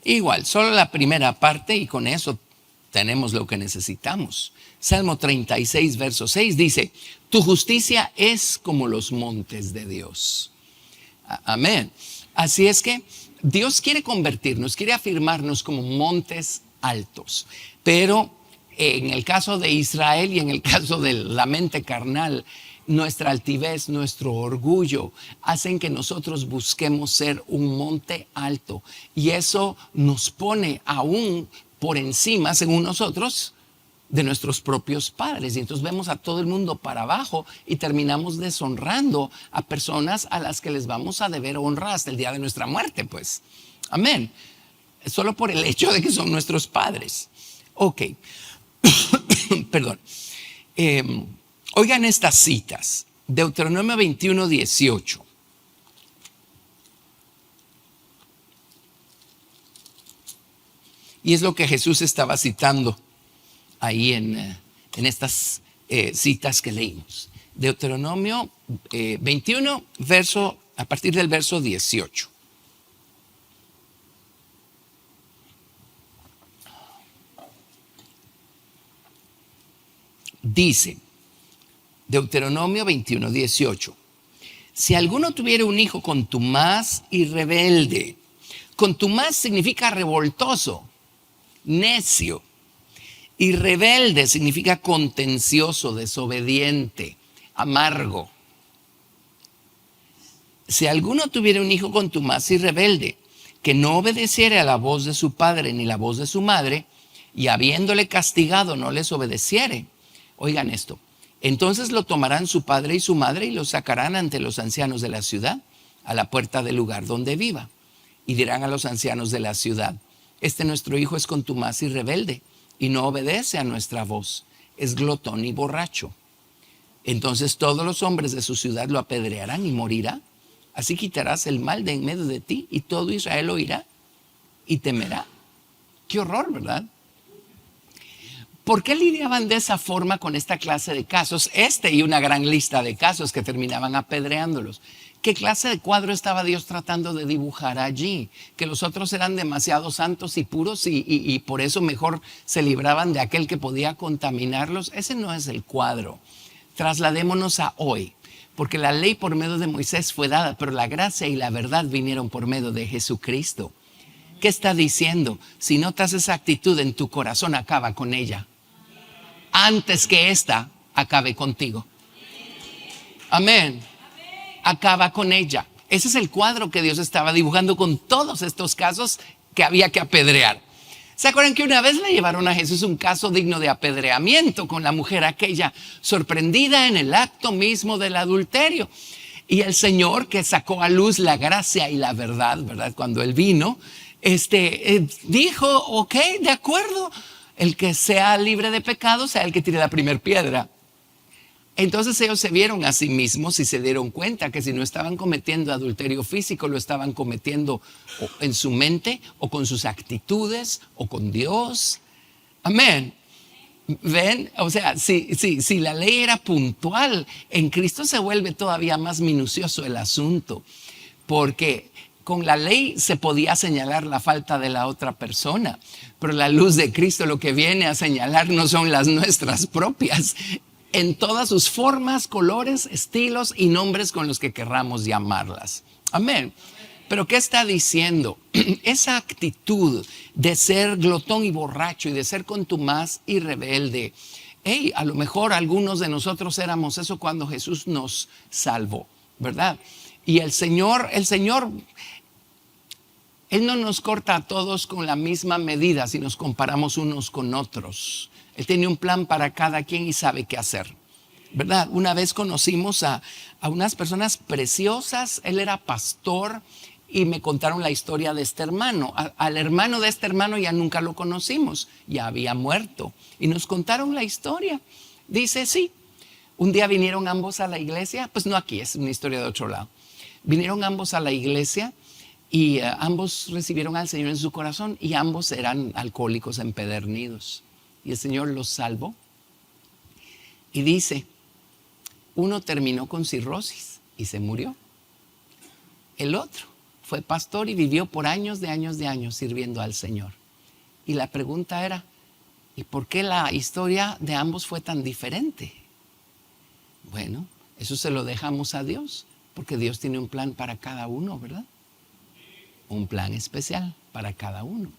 Igual, solo la primera parte y con eso tenemos lo que necesitamos. Salmo 36, verso 6 dice, tu justicia es como los montes de Dios. Amén. Así es que Dios quiere convertirnos, quiere afirmarnos como montes altos, pero en el caso de Israel y en el caso de la mente carnal, nuestra altivez, nuestro orgullo hacen que nosotros busquemos ser un monte alto y eso nos pone aún por encima, según nosotros, de nuestros propios padres. Y entonces vemos a todo el mundo para abajo y terminamos deshonrando a personas a las que les vamos a deber honra hasta el día de nuestra muerte, pues. Amén. Solo por el hecho de que son nuestros padres. Ok. Perdón. Oigan estas citas. Deuteronomio 21, 18. Y es lo que Jesús estaba citando ahí en estas citas que leímos. Deuteronomio 21, a partir del verso 18. Dice, Deuteronomio 21, 18. Si alguno tuviera un hijo contumaz y rebelde, contumaz significa revoltoso, necio. Y rebelde significa contencioso, desobediente, amargo. Si alguno tuviera un hijo contumaz y rebelde, que no obedeciere a la voz de su padre ni la voz de su madre, y habiéndole castigado no les obedeciere, oigan esto, entonces lo tomarán su padre y su madre y lo sacarán ante los ancianos de la ciudad, a la puerta del lugar donde viva, y dirán a los ancianos de la ciudad, nuestro hijo es contumaz y rebelde, y no obedece a nuestra voz, es glotón y borracho. Entonces todos los hombres de su ciudad lo apedrearán y morirá. Así quitarás el mal de en medio de ti y todo Israel oirá y temerá. Qué horror, ¿verdad? ¿Por qué lidiaban de esa forma con esta clase de casos? Y una gran lista de casos que terminaban apedreándolos. ¿Qué clase de cuadro estaba Dios tratando de dibujar allí? Que los otros eran demasiado santos y puros y por eso mejor se libraban de aquel que podía contaminarlos. Ese no es el cuadro. Trasladémonos a hoy, porque la ley por medio de Moisés fue dada, pero la gracia y la verdad vinieron por medio de Jesucristo. ¿Qué está diciendo? Si notas esa actitud en tu corazón, acaba con ella, antes que esta acabe contigo. Amén. Acaba con ella. Ese es el cuadro que Dios estaba dibujando con todos estos casos que había que apedrear. ¿Se acuerdan que una vez le llevaron a Jesús un caso digno de apedreamiento con la mujer aquella sorprendida en el acto mismo del adulterio? Y el Señor, que sacó a luz la gracia y la verdad, ¿verdad? Cuando Él vino, dijo, ok, de acuerdo, el que sea libre de pecado sea el que tire la primera piedra. Entonces ellos se vieron a sí mismos y se dieron cuenta que si no estaban cometiendo adulterio físico, lo estaban cometiendo en su mente o con sus actitudes o con Dios. Amén. ¿Ven? O sea, si la ley era puntual, en Cristo se vuelve todavía más minucioso el asunto, porque con la ley se podía señalar la falta de la otra persona, pero la luz de Cristo lo que viene a señalar no son las nuestras propias, en todas sus formas, colores, estilos y nombres con los que querramos llamarlas. Amén. Pero ¿qué está diciendo? Esa actitud de ser glotón y borracho y de ser contumaz y rebelde. A lo mejor algunos de nosotros éramos eso cuando Jesús nos salvó, ¿verdad? Y el Señor, Él no nos corta a todos con la misma medida si nos comparamos unos con otros. Él tiene un plan para cada quien y sabe qué hacer, ¿verdad? Una vez conocimos a unas personas preciosas. Él era pastor y me contaron la historia de este hermano. Al hermano de este hermano ya nunca lo conocimos, ya había muerto. Y nos contaron la historia. Dice, sí, un día vinieron ambos a la iglesia, pues no aquí, es una historia de otro lado. Vinieron ambos a la iglesia y ambos recibieron al Señor en su corazón y ambos eran alcohólicos empedernidos. Y el Señor los salvó. Y dice, uno terminó con cirrosis y se murió. El otro fue pastor y vivió por años de años sirviendo al Señor. Y la pregunta era, ¿y por qué la historia de ambos fue tan diferente? Bueno, eso se lo dejamos a Dios, porque Dios tiene un plan para cada uno, ¿verdad? Un plan especial para cada uno.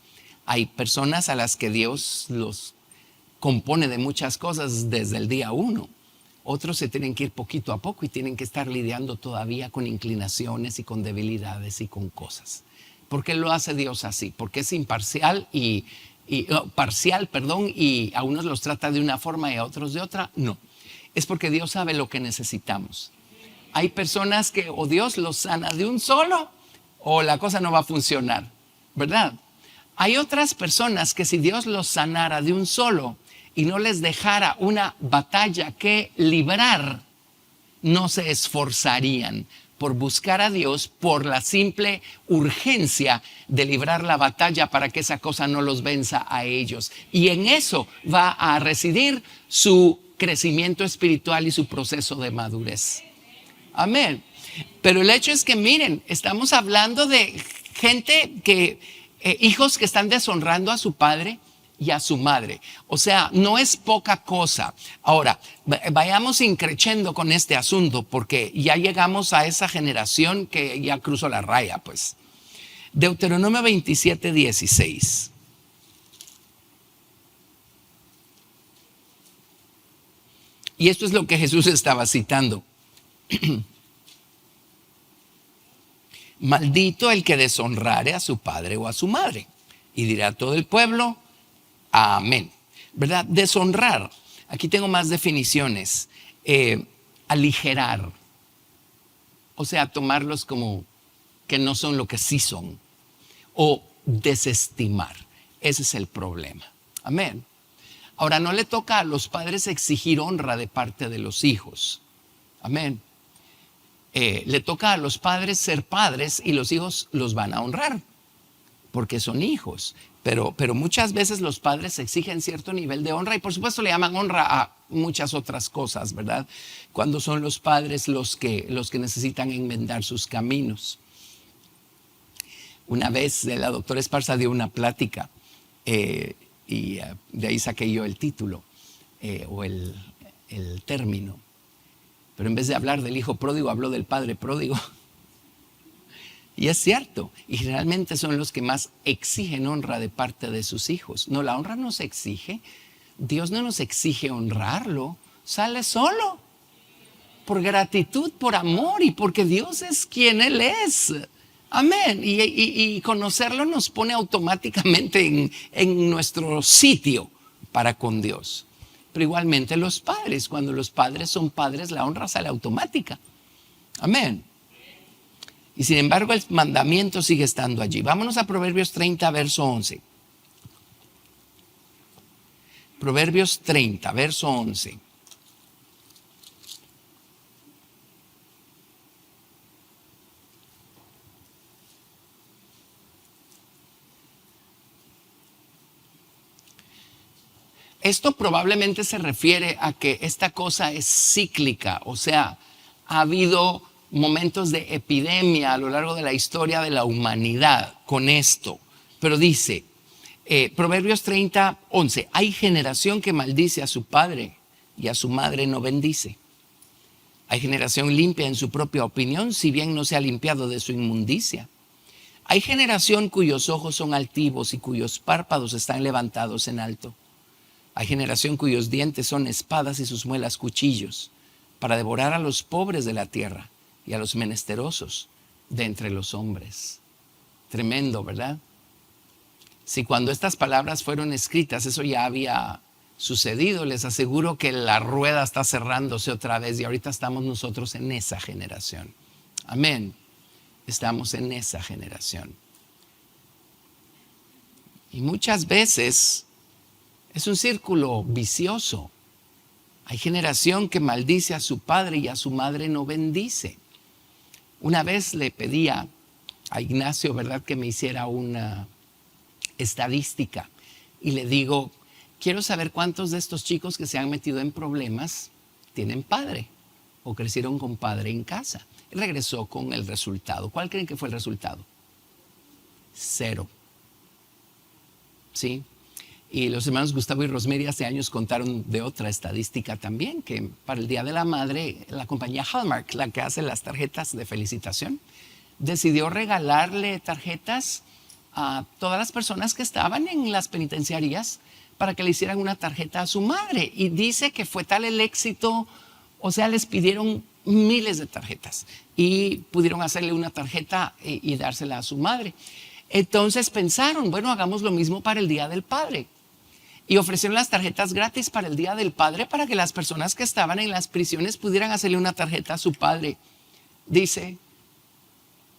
Hay personas a las que Dios los compone de muchas cosas desde el día uno. Otros se tienen que ir poquito a poco y tienen que estar lidiando todavía con inclinaciones y con debilidades y con cosas. ¿Por qué lo hace Dios así? Porque es imparcial parcial, y a unos los trata de una forma y a otros de otra. No, es porque Dios sabe lo que necesitamos. Hay personas que o Dios los sana de un solo o la cosa no va a funcionar, ¿verdad? Hay otras personas que si Dios los sanara de un solo y no les dejara una batalla que librar, no se esforzarían por buscar a Dios por la simple urgencia de librar la batalla para que esa cosa no los venza a ellos. Y en eso va a residir su crecimiento espiritual y su proceso de madurez. Amén. Pero el hecho es que miren, estamos hablando de gente hijos que están deshonrando a su padre y a su madre. O sea, no es poca cosa. Ahora, vayamos increciendo con este asunto porque ya llegamos a esa generación que ya cruzó la raya, pues. Deuteronomio 27, 16. Y esto es lo que Jesús estaba citando. Maldito el que deshonrare a su padre o a su madre. Y dirá todo el pueblo, amén. ¿Verdad? Deshonrar. Aquí tengo más definiciones. Aligerar. O sea, tomarlos como que no son lo que sí son. O desestimar. Ese es el problema. Amén. Ahora, no le toca a los padres exigir honra de parte de los hijos. Amén. Le toca a los padres ser padres y los hijos los van a honrar porque son hijos. Pero muchas veces los padres exigen cierto nivel de honra y por supuesto le llaman honra a muchas otras cosas, ¿verdad? Cuando son los padres los que necesitan enmendar sus caminos. Una vez la doctora Esparza dio una plática y de ahí saqué yo el título o el término. Pero en vez de hablar del hijo pródigo, habló del padre pródigo. Y es cierto, y generalmente son los que más exigen honra de parte de sus hijos. No, la honra no se exige. Dios no nos exige honrarlo, sale solo. Por gratitud, por amor y porque Dios es quien Él es. Amén. Y conocerlo nos pone automáticamente en nuestro sitio para con Dios. Pero igualmente los padres, cuando los padres son padres, la honra sale automática. Amén. Y sin embargo el mandamiento sigue estando allí. Vámonos a Proverbios 30, verso 11. Proverbios 30, verso 11. Esto probablemente se refiere a que esta cosa es cíclica, o sea, ha habido momentos de epidemia a lo largo de la historia de la humanidad con esto. Pero dice, Proverbios 30, 11, hay generación que maldice a su padre y a su madre no bendice. Hay generación limpia en su propia opinión, si bien no se ha limpiado de su inmundicia. Hay generación cuyos ojos son altivos y cuyos párpados están levantados en alto. Hay generación cuyos dientes son espadas y sus muelas cuchillos, para devorar a los pobres de la tierra y a los menesterosos de entre los hombres. Tremendo, ¿verdad? Si cuando estas palabras fueron escritas, eso ya había sucedido, les aseguro que la rueda está cerrándose otra vez y ahorita estamos nosotros en esa generación. Amén. Estamos en esa generación. Y muchas veces es un círculo vicioso. Hay generación que maldice a su padre y a su madre no bendice. Una vez le pedía a Ignacio, ¿verdad?, que me hiciera una estadística. Y le digo, quiero saber cuántos de estos chicos que se han metido en problemas tienen padre o crecieron con padre en casa. Y regresó con el resultado. ¿Cuál creen que fue el resultado? 0. ¿Sí? Y los hermanos Gustavo y Rosemary hace años contaron de otra estadística también, que para el Día de la Madre, la compañía Hallmark, la que hace las tarjetas de felicitación, decidió regalarle tarjetas a todas las personas que estaban en las penitenciarías para que le hicieran una tarjeta a su madre. Y dice que fue tal el éxito, o sea, les pidieron miles de tarjetas y pudieron hacerle una tarjeta y dársela a su madre. Entonces pensaron, bueno, hagamos lo mismo para el Día del Padre. Y ofrecieron las tarjetas gratis para el Día del Padre para que las personas que estaban en las prisiones pudieran hacerle una tarjeta a su padre. Dice,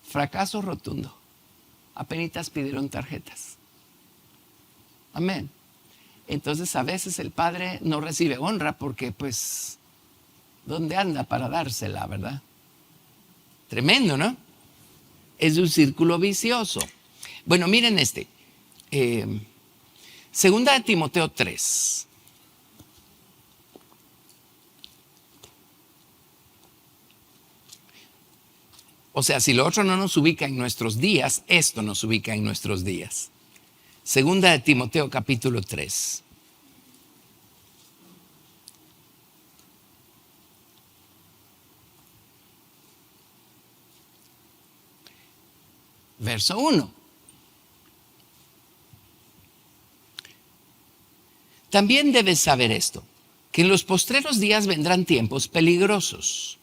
fracaso rotundo. Apenitas pidieron tarjetas. Amén. Entonces a veces el padre no recibe honra porque pues, ¿dónde anda para dársela, verdad? Tremendo, ¿no? Es un círculo vicioso. Bueno, miren este. Segunda de Timoteo 3. O sea, si lo otro no nos ubica en nuestros días, esto nos ubica en nuestros días. Segunda de Timoteo capítulo 3. Verso 1. También debes saber esto, que en los postreros días vendrán tiempos peligrosos,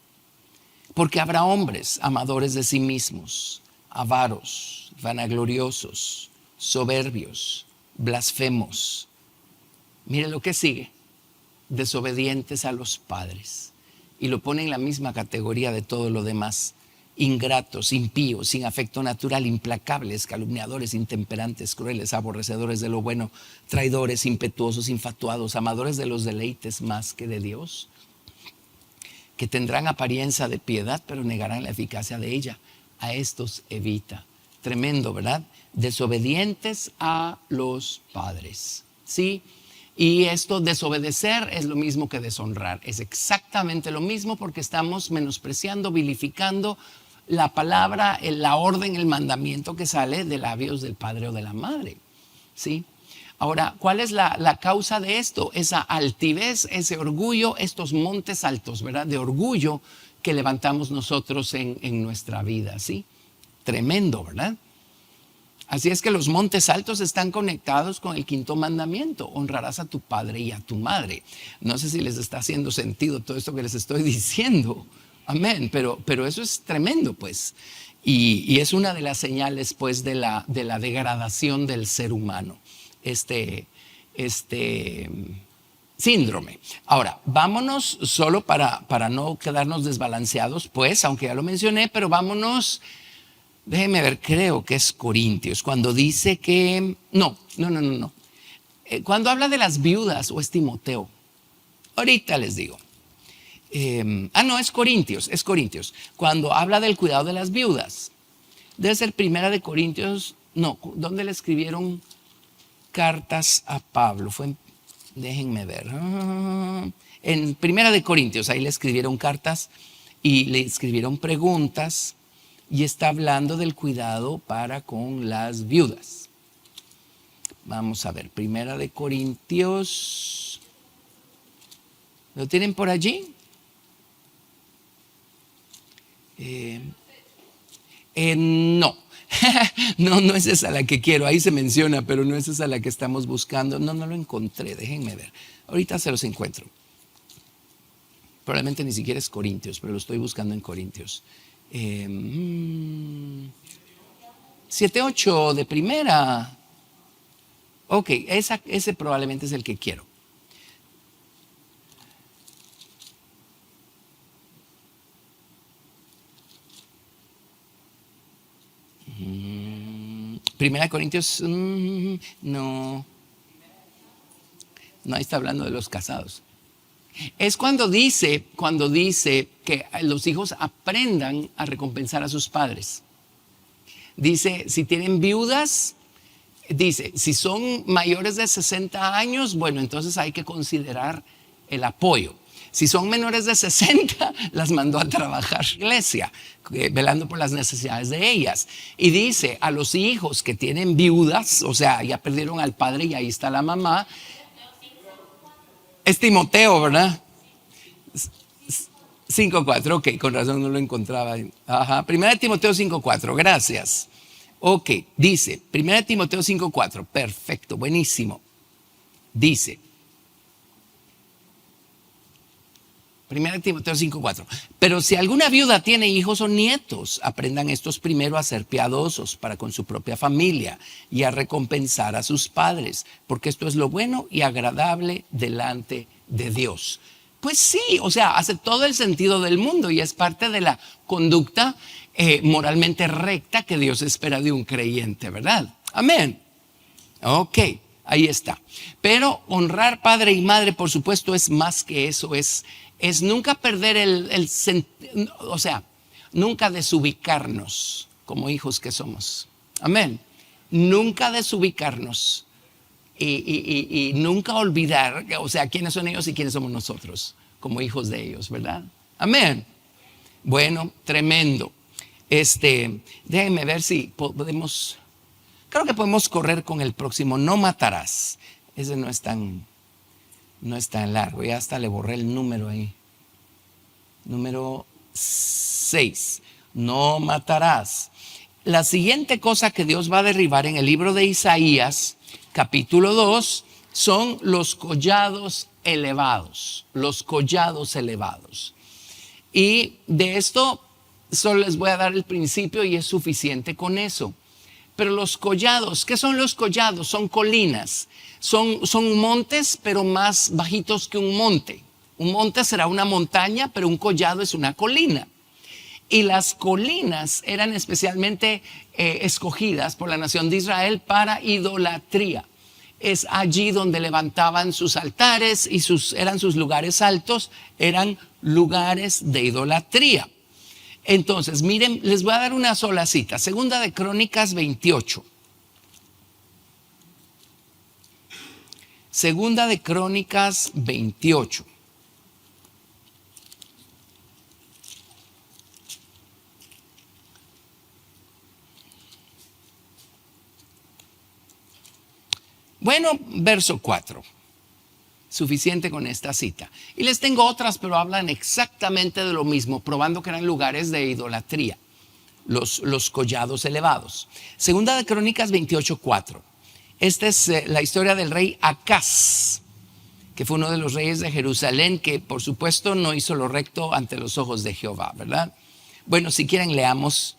porque habrá hombres amadores de sí mismos, avaros, vanagloriosos, soberbios, blasfemos. Mire lo que sigue, desobedientes a los padres. Y lo pone en la misma categoría de todo lo demás. Ingratos, impíos, sin afecto natural, implacables, calumniadores, intemperantes, crueles, aborrecedores de lo bueno, traidores, impetuosos, infatuados, amadores de los deleites más que de Dios, que tendrán apariencia de piedad, pero negarán la eficacia de ella. A estos evita. Tremendo, ¿verdad? Desobedientes a los padres. ¿Sí? Y esto, desobedecer, es lo mismo que deshonrar. Es exactamente lo mismo porque estamos menospreciando, vilificando la palabra, la orden, el mandamiento que sale de labios del padre o de la madre. ¿Sí? Ahora, ¿cuál es la causa de esto? Esa altivez, ese orgullo, estos montes altos, ¿verdad? De orgullo que levantamos nosotros en nuestra vida, ¿sí? Tremendo, ¿verdad? Así es que los montes altos están conectados con el quinto mandamiento. Honrarás a tu padre y a tu madre. No sé si les está haciendo sentido todo esto que les estoy diciendo. Amén. Pero eso es tremendo, pues. Y es una de las señales, pues, de la degradación del ser humano. Este síndrome. Ahora, vámonos solo para no quedarnos desbalanceados, pues, aunque ya lo mencioné, pero vámonos. Déjeme ver, creo que es Corintios, cuando dice que... No. Cuando habla de las viudas, o es Timoteo. Ahorita les digo. No, es Corintios. Cuando habla del cuidado de las viudas. Debe ser Primera de Corintios. No, ¿dónde le escribieron cartas a Pablo? Déjenme ver. En Primera de Corintios, ahí le escribieron cartas y le escribieron preguntas. Y está hablando del cuidado para con las viudas. Vamos a ver, Primera de Corintios. ¿Lo tienen por allí? No. No es esa la que quiero. Ahí se menciona, pero no es esa la que estamos buscando. No lo encontré. Déjenme ver. Ahorita se los encuentro. Probablemente ni siquiera es Corintios, pero lo estoy buscando en Corintios. 7:8 de primera. Ok, ese probablemente es el que quiero. Primera de Corintios, no, ahí está hablando de los casados. Es cuando dice que los hijos aprendan a recompensar a sus padres. Dice, si tienen viudas, dice, si son mayores de 60 años, bueno, entonces hay que considerar el apoyo. Si son menores de 60, las mandó a trabajar a la iglesia, velando por las necesidades de ellas. Y dice a los hijos que tienen viudas, o sea, ya perdieron al padre y ahí está la mamá. Es Timoteo, ¿verdad? 5:4, ok, con razón no lo encontraba. Ajá, 1 Timoteo 5:4, gracias. Ok, dice, 1 Timoteo 5:4, perfecto, buenísimo. Dice, 1 Timoteo 5:4, pero si alguna viuda tiene hijos o nietos, aprendan estos primero a ser piadosos para con su propia familia y a recompensar a sus padres, porque esto es lo bueno y agradable delante de Dios. Pues sí, o sea, hace todo el sentido del mundo y es parte de la conducta moralmente recta que Dios espera de un creyente, ¿verdad? Amén. Ok, ahí está. Pero honrar padre y madre, por supuesto, es más que eso, es nunca perder o sea, nunca desubicarnos como hijos que somos. Amén. Nunca desubicarnos. Y nunca olvidar, o sea, quiénes son ellos y quiénes somos nosotros, como hijos de ellos, ¿verdad? Amén. Bueno, tremendo. Déjenme ver si podemos, creo que podemos correr con el próximo. No matarás. Ese no es tan largo, ya hasta le borré el número ahí. Número 6. No matarás. La siguiente cosa que Dios va a derribar en el libro de Isaías, capítulo 2, son los collados elevados. Los collados elevados. Y de esto solo les voy a dar el principio y es suficiente con eso. Pero los collados, ¿qué son los collados? Son colinas. Son montes, pero más bajitos que un monte. Un monte será una montaña, pero un collado es una colina. Y las colinas eran especialmente escogidas por la nación de Israel para idolatría. Es allí donde levantaban sus altares y eran sus lugares altos, eran lugares de idolatría. Entonces, miren, les voy a dar una sola cita. Segunda de Crónicas 28. Segunda de Crónicas 28. Bueno, verso 4. Suficiente con esta cita. Y les tengo otras, pero hablan exactamente de lo mismo, probando que eran lugares de idolatría, los collados elevados. Segunda de Crónicas 28:4. Esta es la historia del rey Acaz, que fue uno de los reyes de Jerusalén, que por supuesto no hizo lo recto ante los ojos de Jehová, ¿verdad? Bueno, si quieren leamos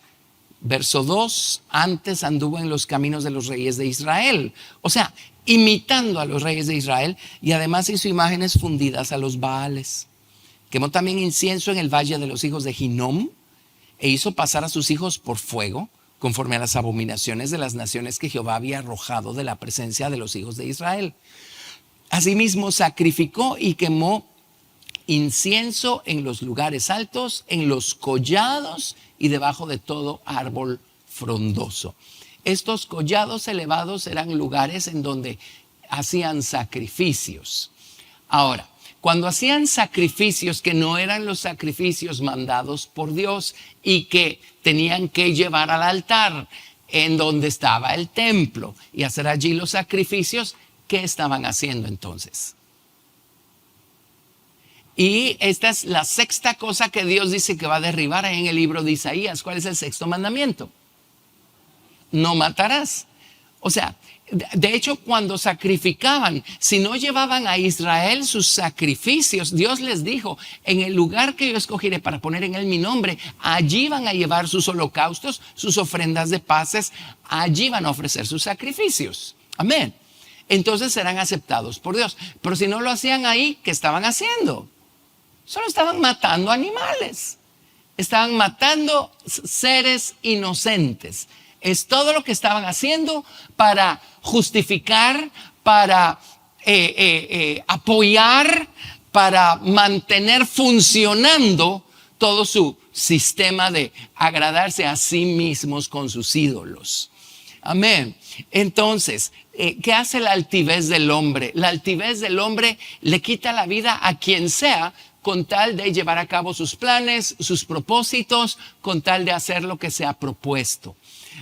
verso 2. Antes anduvo en los caminos de los reyes de Israel. O sea, imitando a los reyes de Israel, y además hizo imágenes fundidas a los Baales. Quemó también incienso en el valle de los hijos de Hinnom e hizo pasar a sus hijos por fuego, conforme a las abominaciones de las naciones que Jehová había arrojado de la presencia de los hijos de Israel. Asimismo sacrificó y quemó incienso en los lugares altos, en los collados y debajo de todo árbol frondoso. Estos collados elevados eran lugares en donde hacían sacrificios. Ahora, cuando hacían sacrificios que no eran los sacrificios mandados por Dios y que tenían que llevar al altar en donde estaba el templo y hacer allí los sacrificios, ¿qué estaban haciendo entonces? Y esta es la sexta cosa que Dios dice que va a derribar en el libro de Isaías. ¿Cuál es el sexto mandamiento? No matarás. O sea, de hecho, cuando sacrificaban, si no llevaban a Israel sus sacrificios, Dios les dijo, en el lugar que yo escogiré para poner en él mi nombre, allí van a llevar sus holocaustos, sus ofrendas de paces, allí van a ofrecer sus sacrificios. Amén. Entonces serán aceptados por Dios. Pero si no lo hacían ahí, ¿qué estaban haciendo? Solo estaban matando animales. Estaban matando seres inocentes. Es todo lo que estaban haciendo para justificar, para apoyar, para mantener funcionando todo su sistema de agradarse a sí mismos con sus ídolos. Amén. Entonces, ¿qué hace la altivez del hombre? La altivez del hombre le quita la vida a quien sea con tal de llevar a cabo sus planes, sus propósitos, con tal de hacer lo que se ha propuesto.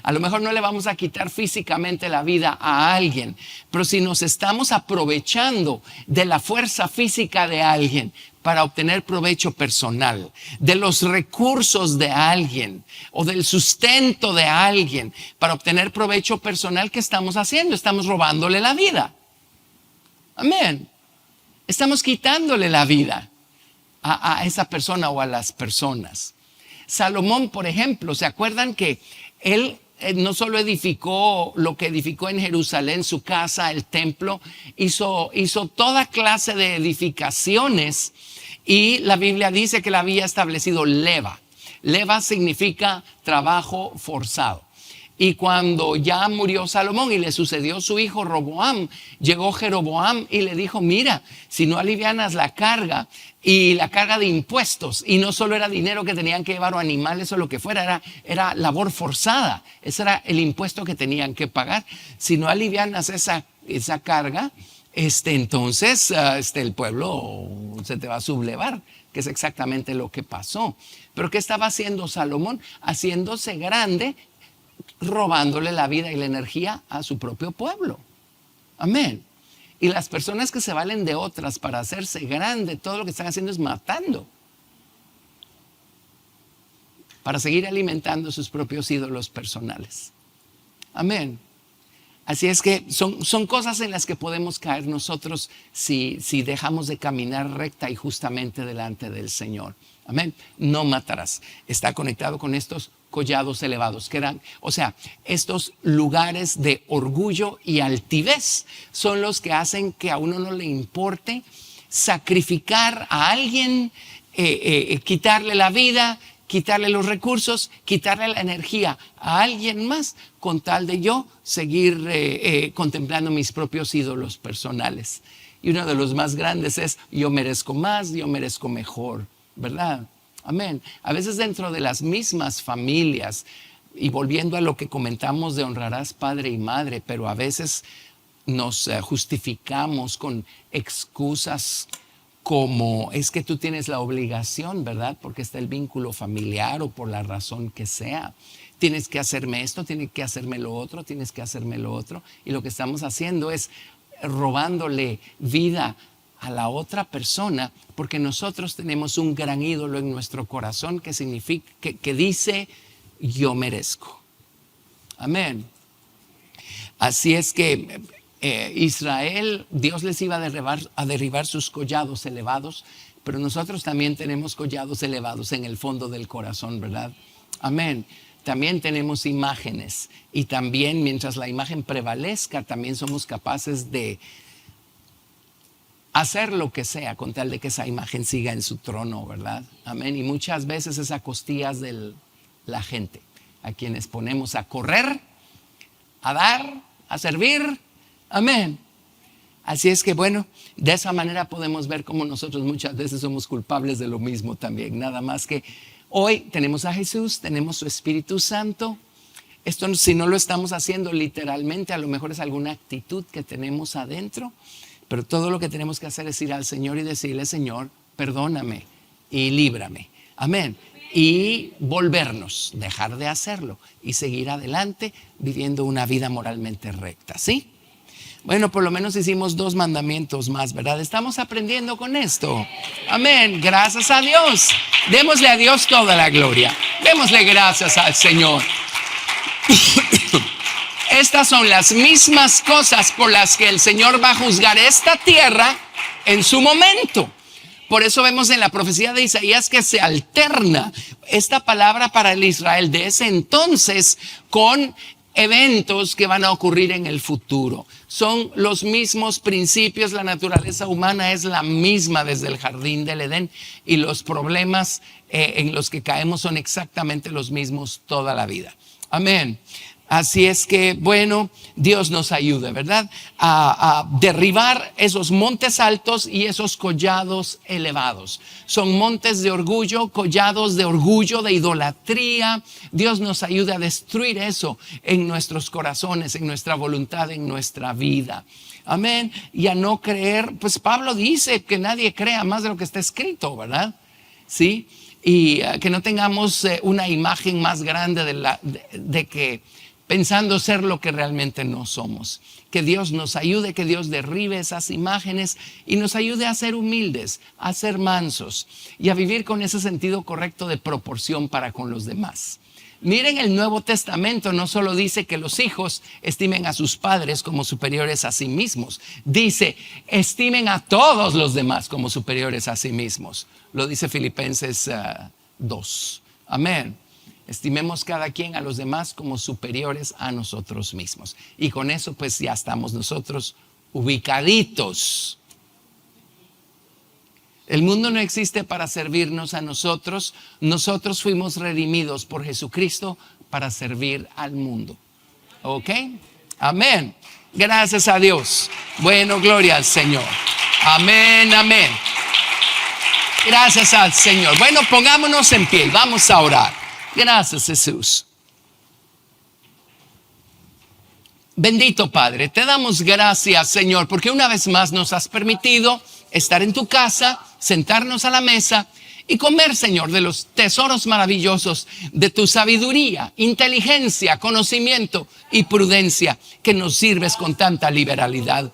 A lo mejor no le vamos a quitar físicamente la vida a alguien, pero si nos estamos aprovechando de la fuerza física de alguien para obtener provecho personal, de los recursos de alguien o del sustento de alguien para obtener provecho personal, ¿qué estamos haciendo? Estamos robándole la vida. Amén. Estamos quitándole la vida a esa persona o a las personas. Salomón, por ejemplo, ¿se acuerdan que él no solo edificó lo que edificó en Jerusalén, su casa, el templo, hizo toda clase de edificaciones, y la Biblia dice que le había establecido leva. Leva significa trabajo forzado. Y cuando ya murió Salomón y le sucedió su hijo Roboam, llegó Jeroboam y le dijo, mira, si no alivianas la carga y la carga de impuestos, y no solo era dinero que tenían que llevar o animales o lo que fuera, era labor forzada. Ese era el impuesto que tenían que pagar. Si no alivianas esa carga, entonces el pueblo se te va a sublevar, que es exactamente lo que pasó. Pero ¿qué estaba haciendo Salomón? Haciéndose grande, robándole la vida y la energía a su propio pueblo. Amén. Y las personas que se valen de otras para hacerse grande, todo lo que están haciendo es matando, para seguir alimentando sus propios ídolos personales. Amén. Así es que son cosas en las que podemos caer nosotros si dejamos de caminar recta y justamente delante del Señor. Amén. No matarás. Está conectado con estos collados elevados, que eran, estos lugares de orgullo y altivez son los que hacen que a uno no le importe sacrificar a alguien, quitarle la vida, quitarle los recursos, quitarle la energía a alguien más, con tal de yo seguir contemplando mis propios ídolos personales. Y uno de los más grandes es, yo merezco más, yo merezco mejor, ¿verdad? Amén. A veces dentro de las mismas familias, y volviendo a lo que comentamos de honrarás padre y madre, pero a veces nos justificamos con excusas como es que tú tienes la obligación, ¿verdad? Porque está el vínculo familiar o por la razón que sea. Tienes que hacerme esto, tienes que hacerme lo otro, tienes que hacerme lo otro. Y lo que estamos haciendo es robándole vida a la otra persona, porque nosotros tenemos un gran ídolo en nuestro corazón que significa, que dice, yo merezco. Amén. Así es que Israel, Dios les iba a derribar sus collados elevados, pero nosotros también tenemos collados elevados en el fondo del corazón, ¿verdad? Amén. También tenemos imágenes, y también mientras la imagen prevalezca, también somos capaces de hacer lo que sea con tal de que esa imagen siga en su trono, ¿verdad? Amén. Y muchas veces es a costillas de la gente, a quienes ponemos a correr, a dar, a servir. Amén. Así es que bueno, de esa manera podemos ver cómo nosotros muchas veces somos culpables de lo mismo también. Nada más que hoy tenemos a Jesús, tenemos su Espíritu Santo. Esto, si no lo estamos haciendo literalmente, a lo mejor es alguna actitud que tenemos adentro. Pero todo lo que tenemos que hacer es ir al Señor y decirle, Señor, perdóname y líbrame. Amén. Y volvernos, dejar de hacerlo y seguir adelante viviendo una vida moralmente recta. ¿Sí? Bueno, por lo menos hicimos 2 mandamientos más, ¿verdad? Estamos aprendiendo con esto. Amén. Gracias a Dios. Démosle a Dios toda la gloria. Démosle gracias al Señor. Estas son las mismas cosas por las que el Señor va a juzgar esta tierra en su momento. Por eso vemos en la profecía de Isaías que se alterna esta palabra para el Israel de ese entonces con eventos que van a ocurrir en el futuro. Son los mismos principios, la naturaleza humana es la misma desde el jardín del Edén, y los problemas en los que caemos son exactamente los mismos toda la vida. Amén. Así es que, bueno, Dios nos ayude, ¿verdad? A derribar esos montes altos y esos collados elevados. Son montes de orgullo, collados de orgullo, de idolatría. Dios nos ayude a destruir eso en nuestros corazones, en nuestra voluntad, en nuestra vida. Amén. Y a no creer, pues Pablo dice que nadie crea más de lo que está escrito, ¿verdad? Sí. Y que no tengamos una imagen más grande de que pensando ser lo que realmente no somos. Que Dios nos ayude, que Dios derribe esas imágenes y nos ayude a ser humildes, a ser mansos y a vivir con ese sentido correcto de proporción para con los demás. Miren, el Nuevo Testamento no solo dice que los hijos estimen a sus padres como superiores a sí mismos. Dice, estimen a todos los demás como superiores a sí mismos. Lo dice Filipenses 2. Amén. Estimemos cada quien a los demás como superiores a nosotros mismos. Y con eso pues ya estamos nosotros ubicaditos. El mundo no existe para servirnos a nosotros. Nosotros fuimos redimidos por Jesucristo para servir al mundo. ¿Ok? Amén. Gracias a Dios. Bueno, gloria al Señor. Amén, amén. Gracias al Señor. Bueno, pongámonos en pie y vamos a orar. Gracias, Jesús. Bendito Padre, te damos gracias, Señor, porque una vez más nos has permitido estar en tu casa, sentarnos a la mesa y comer, Señor, de los tesoros maravillosos de tu sabiduría, inteligencia, conocimiento y prudencia que nos sirves con tanta liberalidad.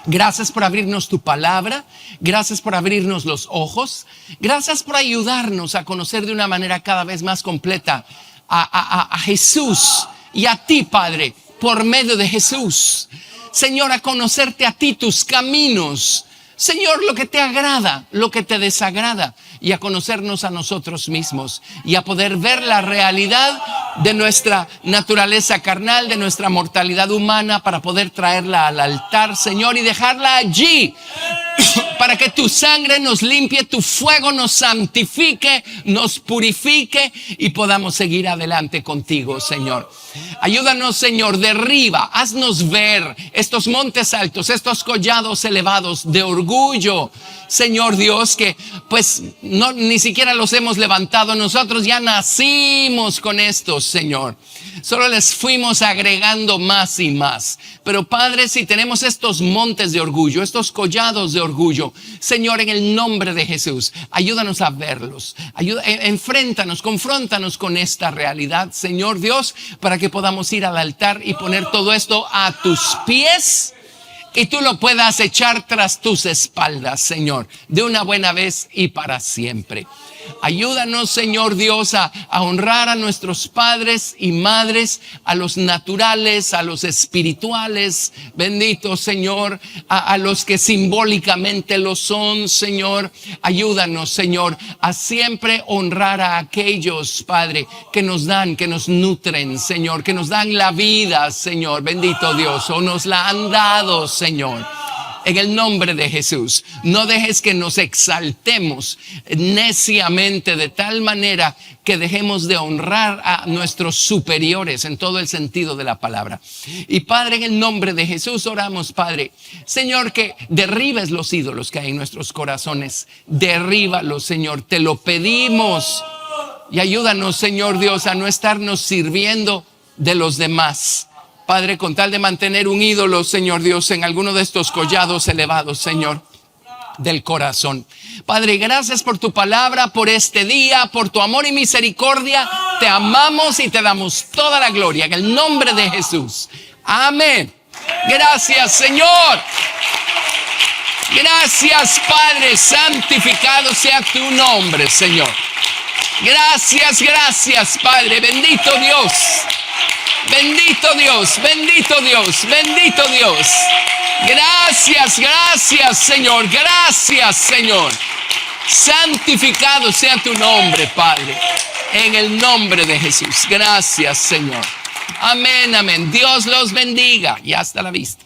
Gracias por abrirnos tu palabra, gracias por abrirnos los ojos, gracias por ayudarnos a conocer de una manera cada vez más completa a Jesús y a ti, Padre, por medio de Jesús. Señor, a conocerte a ti, tus caminos, Señor, lo que te agrada, lo que te desagrada, y a conocernos a nosotros mismos y a poder ver la realidad de nuestra naturaleza carnal, de nuestra mortalidad humana, para poder traerla al altar, Señor, y dejarla allí para que tu sangre nos limpie, tu fuego nos santifique, nos purifique y podamos seguir adelante contigo, Señor. Ayúdanos, Señor, derriba, haznos ver estos montes altos, estos collados elevados de orgullo, Señor Dios, que pues no, ni siquiera los hemos levantado. Nosotros ya nacimos con estos, Señor. Solo les fuimos agregando más y más. Pero Padre, si tenemos estos montes de orgullo, estos collados de orgullo, Señor, en el nombre de Jesús, ayúdanos a verlos. Enfréntanos, confróntanos con esta realidad, Señor Dios, para que podamos ir al altar y poner todo esto a tus pies y tú lo puedas echar tras tus espaldas, Señor, de una buena vez y para siempre. Ayúdanos, Señor Dios, a honrar a nuestros padres y madres, a los naturales, a los espirituales, bendito Señor, a los que simbólicamente lo son, Señor. Ayúdanos, Señor, a siempre honrar a aquellos, Padre, que nos dan, que nos nutren, Señor, que nos dan la vida, Señor, bendito Dios, o nos la han dado, Señor. En el nombre de Jesús, no dejes que nos exaltemos neciamente de tal manera que dejemos de honrar a nuestros superiores en todo el sentido de la palabra. Y Padre, en el nombre de Jesús oramos, Padre, Señor, que derribes los ídolos que hay en nuestros corazones. Derríbalos, Señor, te lo pedimos. Y ayúdanos, Señor Dios, a no estarnos sirviendo de los demás. Padre, con tal de mantener un ídolo, Señor Dios, en alguno de estos collados elevados, Señor, del corazón. Padre, gracias por tu palabra, por este día, por tu amor y misericordia. Te amamos y te damos toda la gloria en el nombre de Jesús. Amén. Gracias, Señor. Gracias, Padre. Santificado sea tu nombre, Señor. Gracias, gracias, Padre. Bendito Dios. Bendito Dios, bendito Dios, bendito Dios. Gracias, gracias, Señor. Gracias, Señor. Santificado sea tu nombre, Padre. En el nombre de Jesús. Gracias, Señor. Amén, amén. Dios los bendiga y hasta la vista.